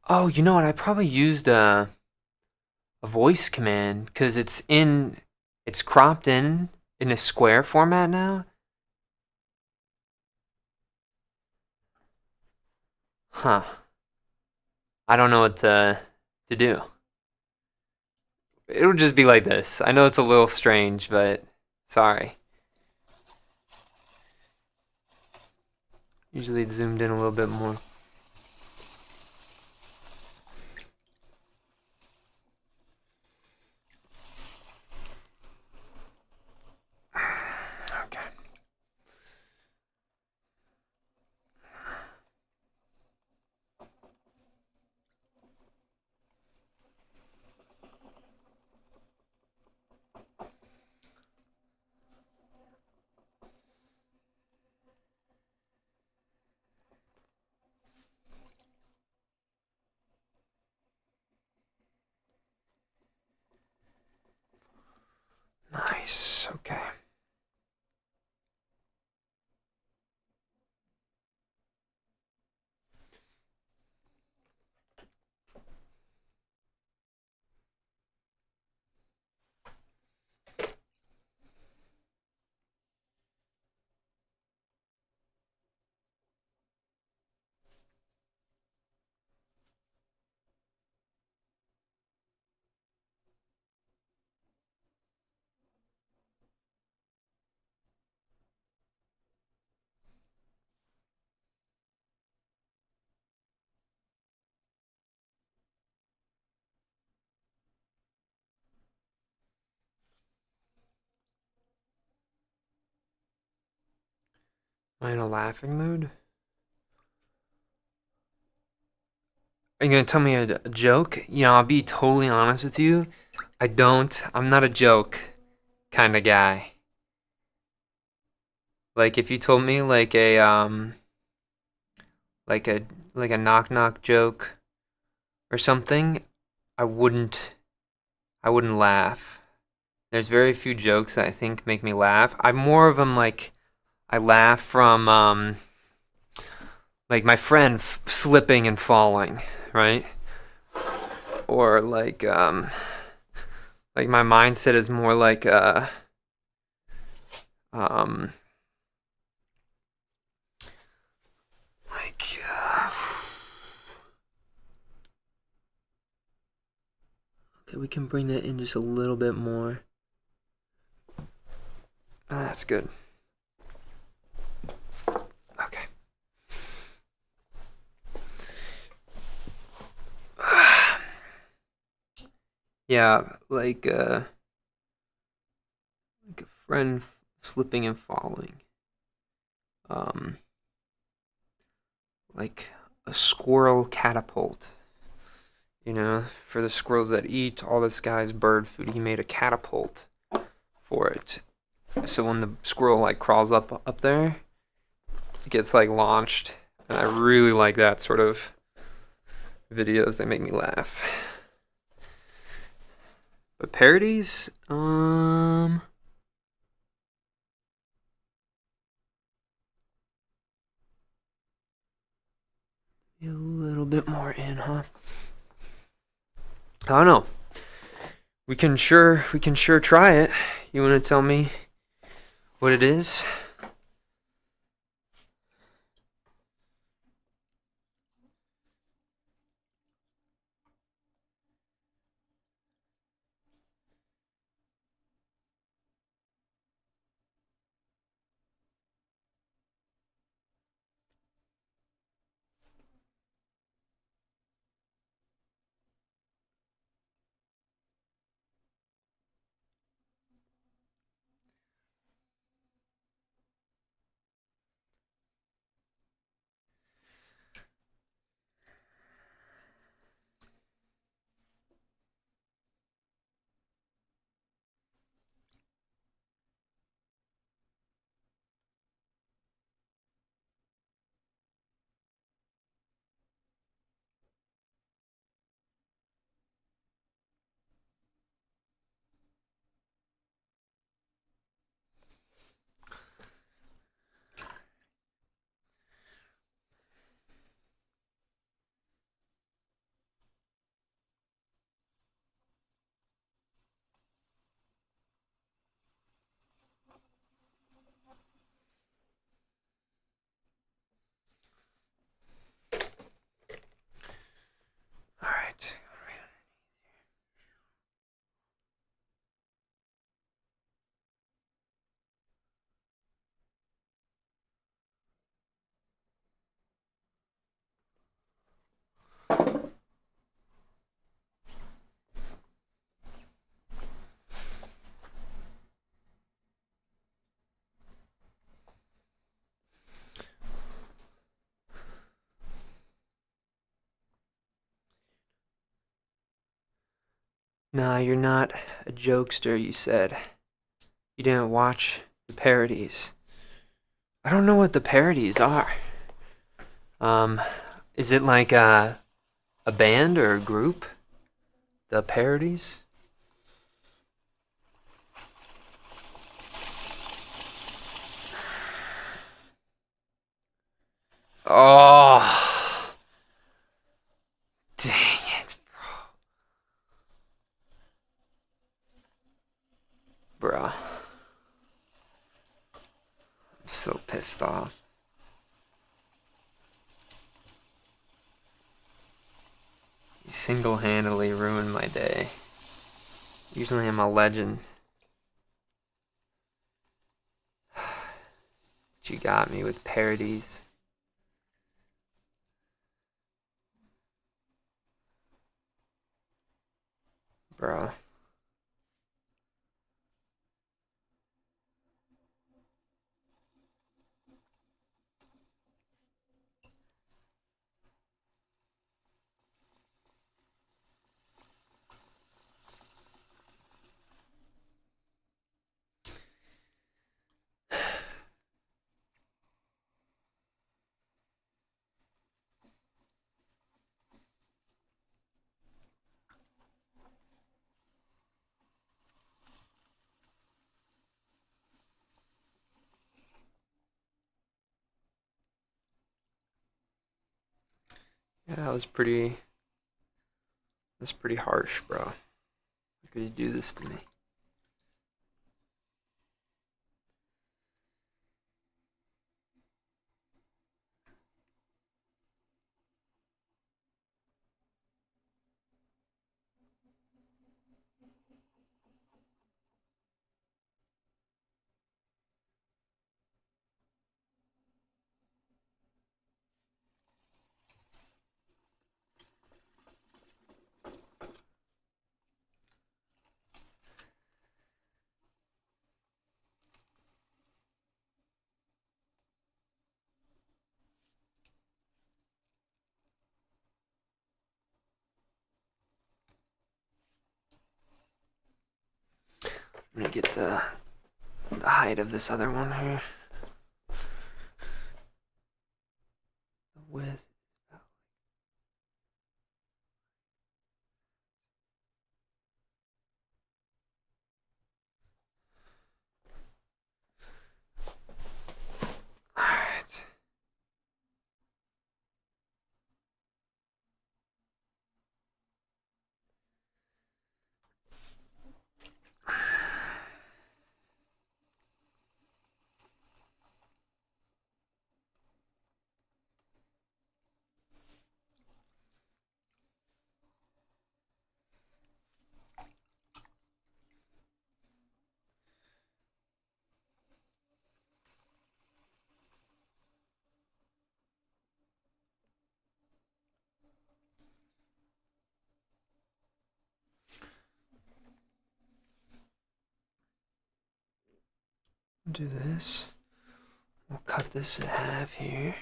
S1: Oh, you know what? I probably used a voice command because it's cropped in a square format now. Huh. I don't know what to do. It'll just be like this. I know it's a little strange, but sorry. Usually it's zoomed in a little bit more. Okay. Nice. Okay. Am I in a laughing mood? Are you gonna tell me a joke? You know, I'll be totally honest with you. I'm not a joke kind of guy. Like if you told me like a like a knock knock joke or something, I wouldn't I wouldn't laugh. There's very few jokes that I think make me laugh. I'm more of them like I laugh from like my friend slipping and falling, right? Or like my mindset is more um like okay, we can bring that in just a little bit more. Oh, that's good. Okay. Yeah, like a friend slipping and falling. Um, like a squirrel catapult. You know, for the squirrels that eat all this guy's bird food, he made a catapult for it. So when the squirrel like crawls up there, it gets like launched. And I really like that sort of videos. They make me laugh. But parodies, a little bit more in, huh? I don't know. We can sure try it. You want to tell me what it is? All right. Nah, you're not a jokester, you said. You didn't watch the parodies. I don't know what the parodies are. Um, is it like a band or a group? The parodies? Oh, dang it, bro. I'm so pissed off. You single-handedly ruined my day. Usually I'm a legend. But you got me with parodies. Bro. Yeah, that's pretty harsh, bro. How could you do this to me? I'm gonna get the height of this other one here. The width. Alright. Do this. We'll cut this in half here.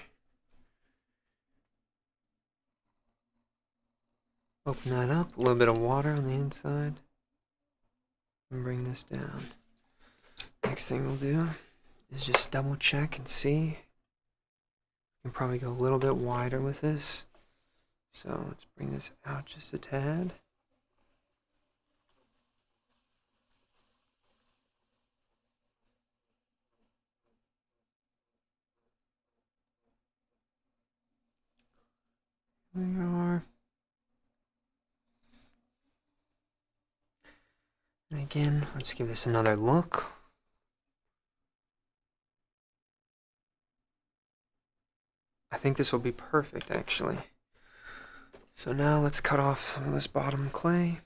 S1: Open that up, a little bit of water on the inside, and bring this down. Next thing we'll do is just double check and see. You can probably go a little bit wider with this. So let's bring this out just a tad. There we are. And again, let's give this another look. I think this will be perfect, actually. So now let's cut off some of this bottom clay.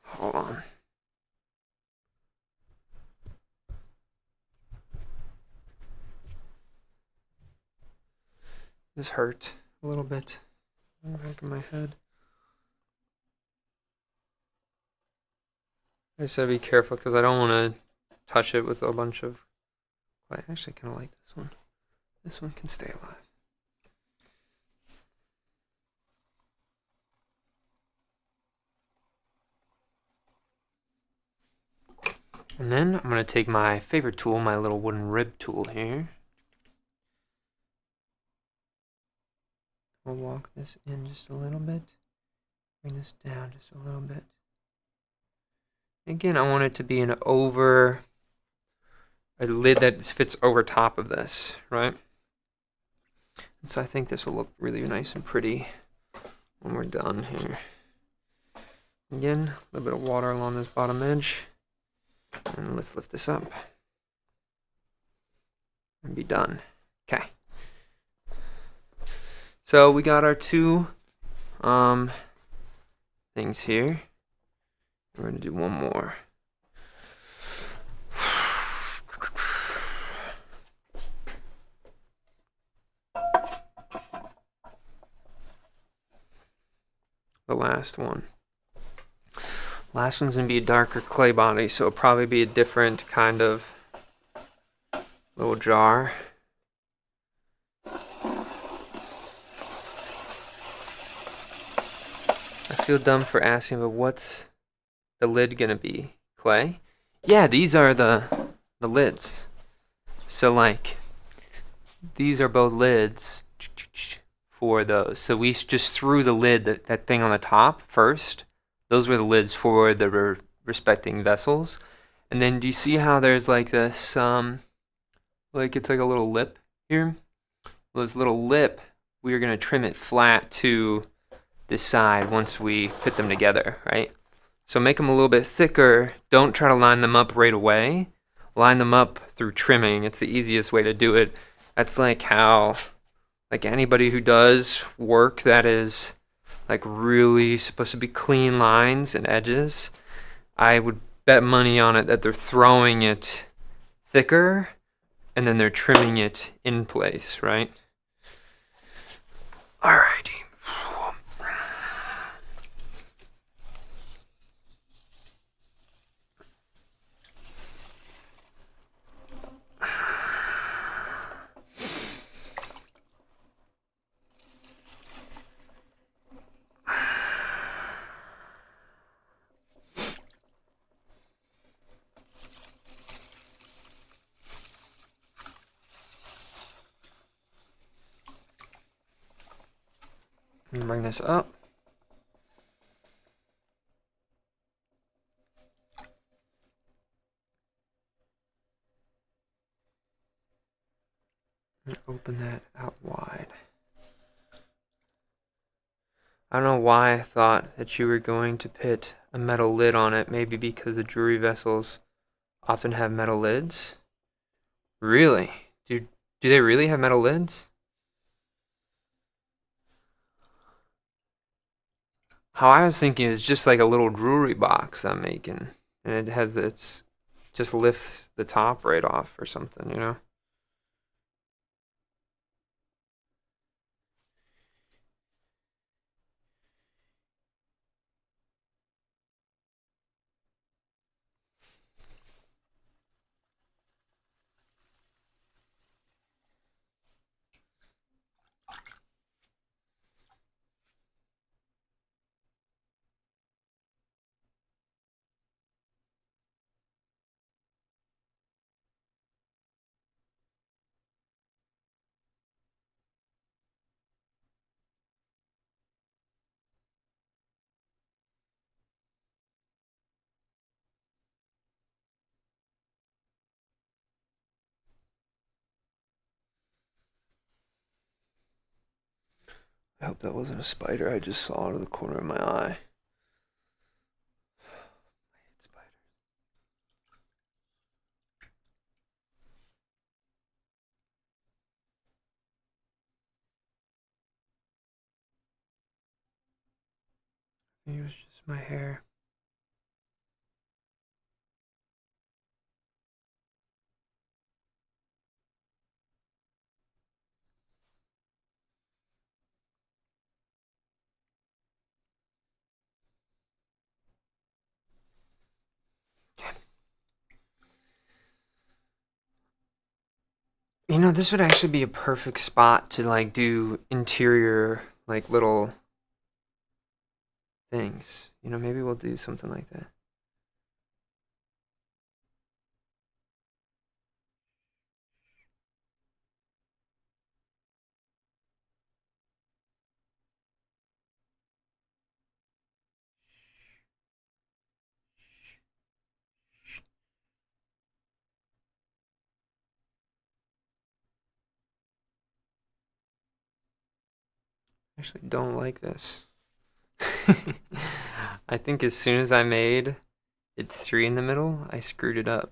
S1: Hold on. This hurt a little bit in the back of my head. I just gotta be careful because I don't want to touch it with a bunch of clay. I actually kind of like this one. This one can stay alive. And then I'm going to take my favorite tool, my little wooden rib tool here. We'll walk this in just a little bit. Bring this down just a little bit. Again, I want it to be a lid that fits over top of this, right? And so I think this will look really nice and pretty when we're done here. Again, a little bit of water along this bottom edge. And let's lift this up and be done. Okay. So we got our two things here. We're going to do one more. The last one. Last one's going to be a darker clay body, so it'll probably be a different kind of little jar. I feel dumb for asking, but what's the lid going to be? Clay? Yeah, these are the lids. So like, these are both lids for those. So we just threw the lid, that thing on the top first. Those were the lids for the respecting vessels. And then do you see how there's like this, like it's like a little lip here? Well, this little lip, we're going to trim it flat to this side once we put them together, right? So make them a little bit thicker. Don't try to line them up right away. Line them up through trimming. It's the easiest way to do it. That's like how, like anybody who does work that is like really supposed to be clean lines and edges, I would bet money on it that they're throwing it thicker and then they're trimming it in place, right? Alrighty. Bring this up. Open that out wide. I don't know why I thought that you were going to put a metal lid on it, maybe because the jewelry vessels often have metal lids. Really? Do they really have metal lids? How I was thinking is just like a little jewelry box I'm making, and it has its just lift the top right off or something, you know? I hope that wasn't a spider I just saw out of the corner of my eye. Maybe it was just my hair. You know, this would actually be a perfect spot to like do interior, like little things. You know, maybe we'll do something like that. I actually don't like this. I think as soon as I made it 3 in the middle, I screwed it up.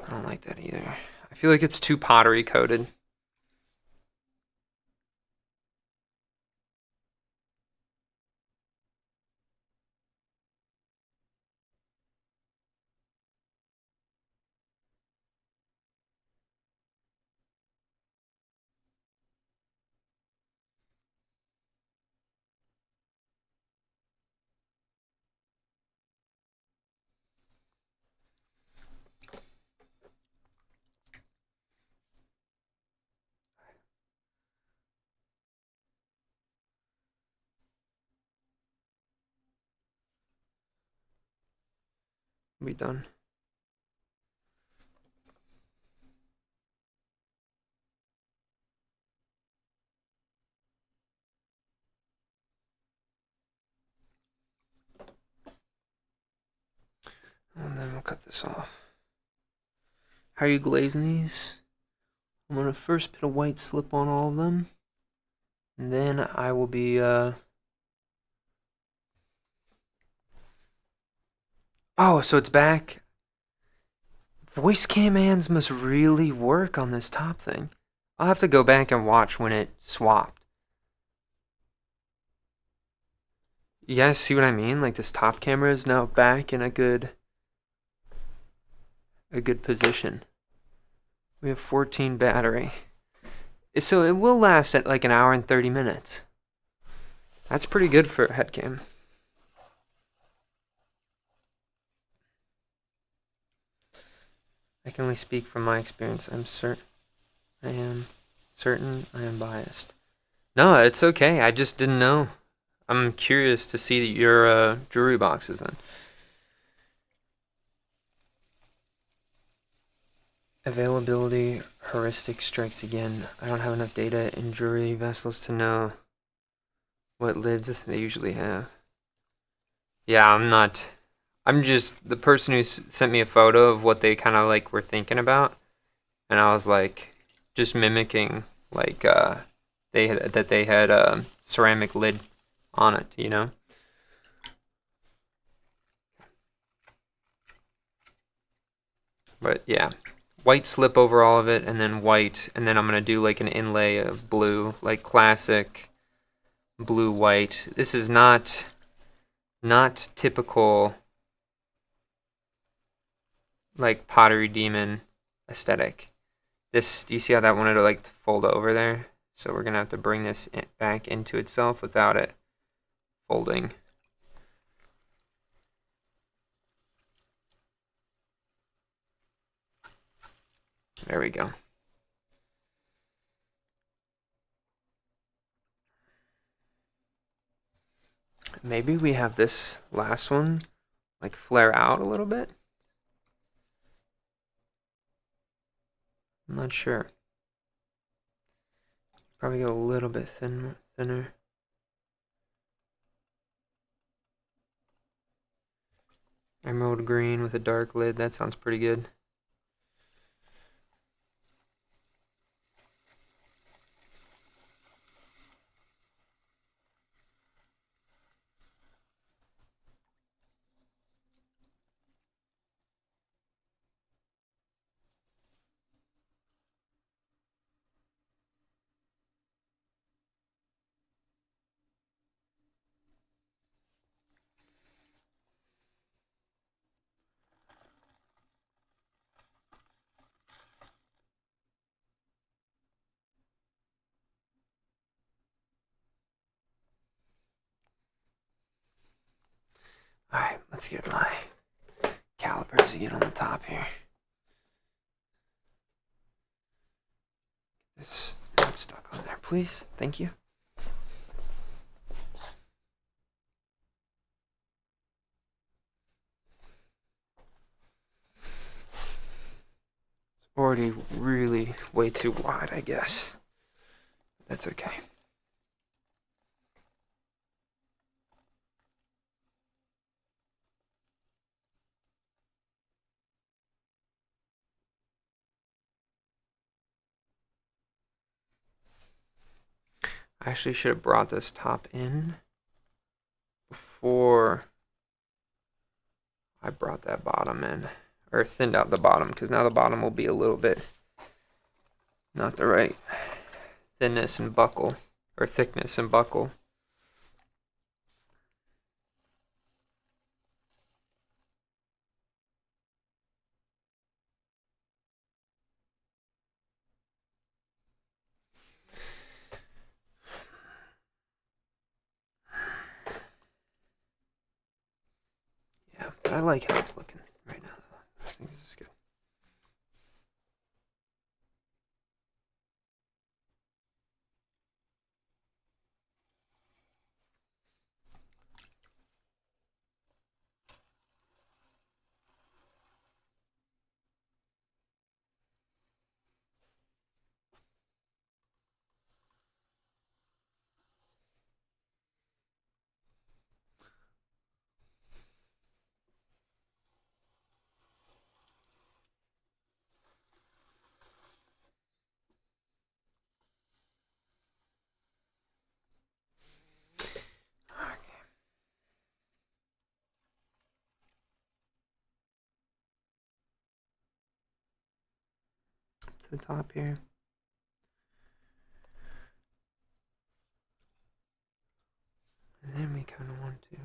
S1: I don't like that either. I feel like it's too pottery coated. We'll be done. And then we'll cut this off. How are you glazing these? I'm gonna first put a white slip on all of them. And then I will be, Oh, so it's back. Voice commands must really work on this top thing. I'll have to go back and watch when it swapped. You guys see what I mean? Like this top camera is now back in a good position. We have 14 battery. So it will last at like an hour and 30 minutes. That's pretty good for a head cam. I can only speak from my experience. I am certain I am biased. No, it's okay. I just didn't know. I'm curious to see your jewelry boxes then. Availability heuristic strikes again. I don't have enough data in jewelry vessels to know what lids they usually have. Yeah, I'm just the person who sent me a photo of what they kind of like were thinking about, and I was like, just mimicking like they had a ceramic lid on it, you know. But yeah, white slip over all of it, and then white, and then I'm gonna do like an inlay of blue, like classic blue white. This is not typical like Pottery Demon aesthetic. This, do you see how that wanted to like fold over there? So we're gonna have to bring this back into itself without it folding. There we go. Maybe we have this last one like flare out a little bit. I'm not sure. Probably go a little bit thinner. Emerald green with a dark lid. That sounds pretty good. Alright, let's get my calipers again on the top here. This not stuck on there, please. Thank you. It's already really way too wide, I guess. That's okay. I actually should have brought this top in before I brought that bottom in, or thinned out the bottom, because now the bottom will be a little bit not the right thinness and buckle, or thickness and buckle. Yeah, but I like how it's looking right now. I think this is good. the top here. And then we kind of want to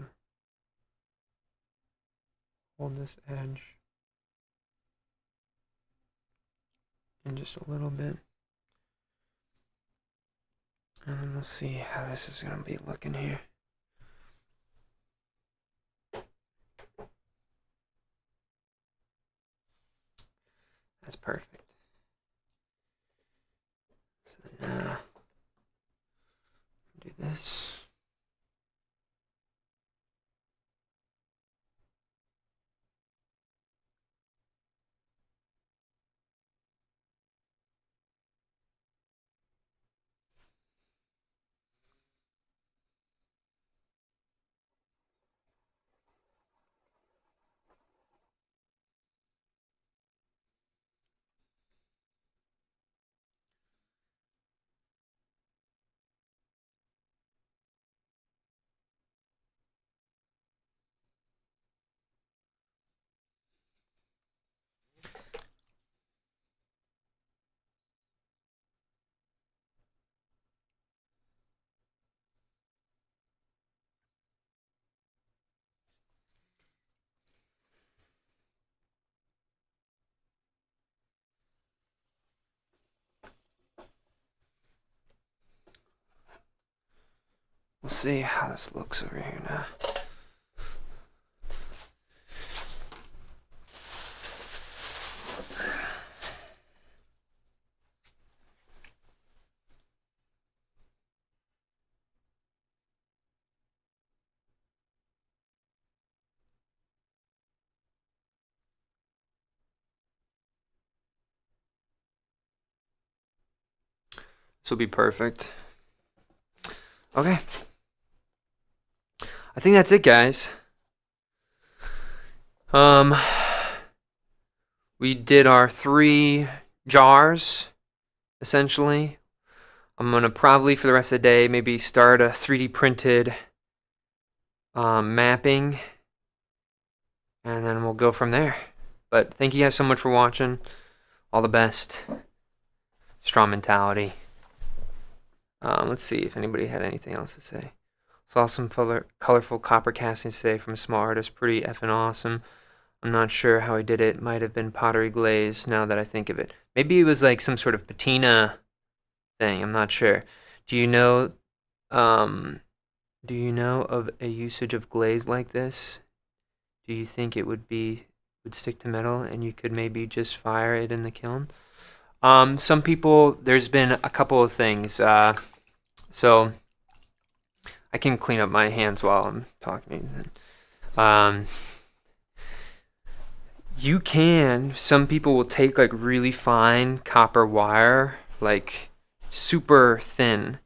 S1: hold this edge in just a little bit. And then we'll see how this is going to be looking here. That's perfect. So now, do this. We'll see how this looks over here now. This will be perfect. Okay. I think that's it, guys. We did our 3 jars, essentially. I'm gonna probably, for the rest of the day, maybe start a 3D printed mapping, and then we'll go from there. But thank you guys so much for watching. All the best. Strong mentality. Let's see if anybody had anything else to say. Saw some colorful copper castings today from a small artist. Pretty effing awesome. I'm not sure how he did it. Might have been pottery glaze now that I think of it. Maybe it was like some sort of patina thing. I'm not sure. Do you know of a usage of glaze like this? Do you think it would stick to metal and you could maybe just fire it in the kiln? Some people, there's been a couple of things. So I can clean up my hands while I'm talking. You can, some people will take like really fine copper wire, like super thin,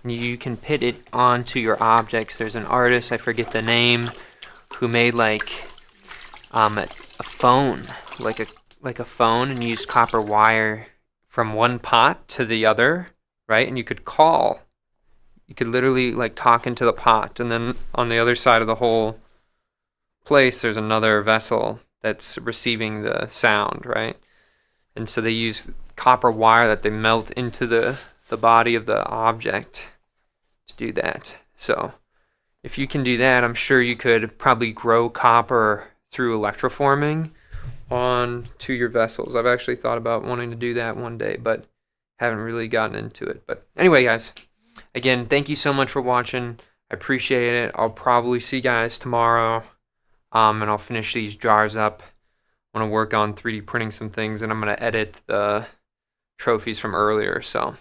S1: and you can put it onto your objects. There's an artist, I forget the name, who made like a phone, like a phone, and used copper wire from one pot to the other, right? And you could literally like talk into the pot, and then on the other side of the whole place there's another vessel that's receiving the sound, right? And so they use copper wire that they melt into the body of the object to do that. So if you can do that, I'm sure you could probably grow copper through electroforming onto your vessels. I've actually thought about wanting to do that one day, but haven't really gotten into it. But anyway, guys, again, thank you so much for watching. I appreciate it. I'll probably see you guys tomorrow. And I'll finish these jars up. I want to work on 3D printing some things, and I'm going to edit the trophies from earlier. So,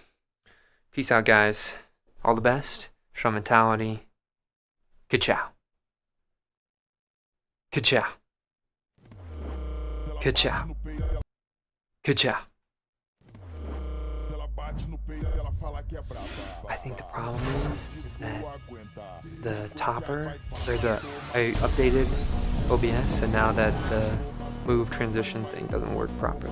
S1: peace out, guys. All the best. Strong mentality. Ka-chow. Ka-chow. Ka-chow. Ka-chow. I think the problem is that the topper, I updated OBS, and now that the move transition thing doesn't work properly.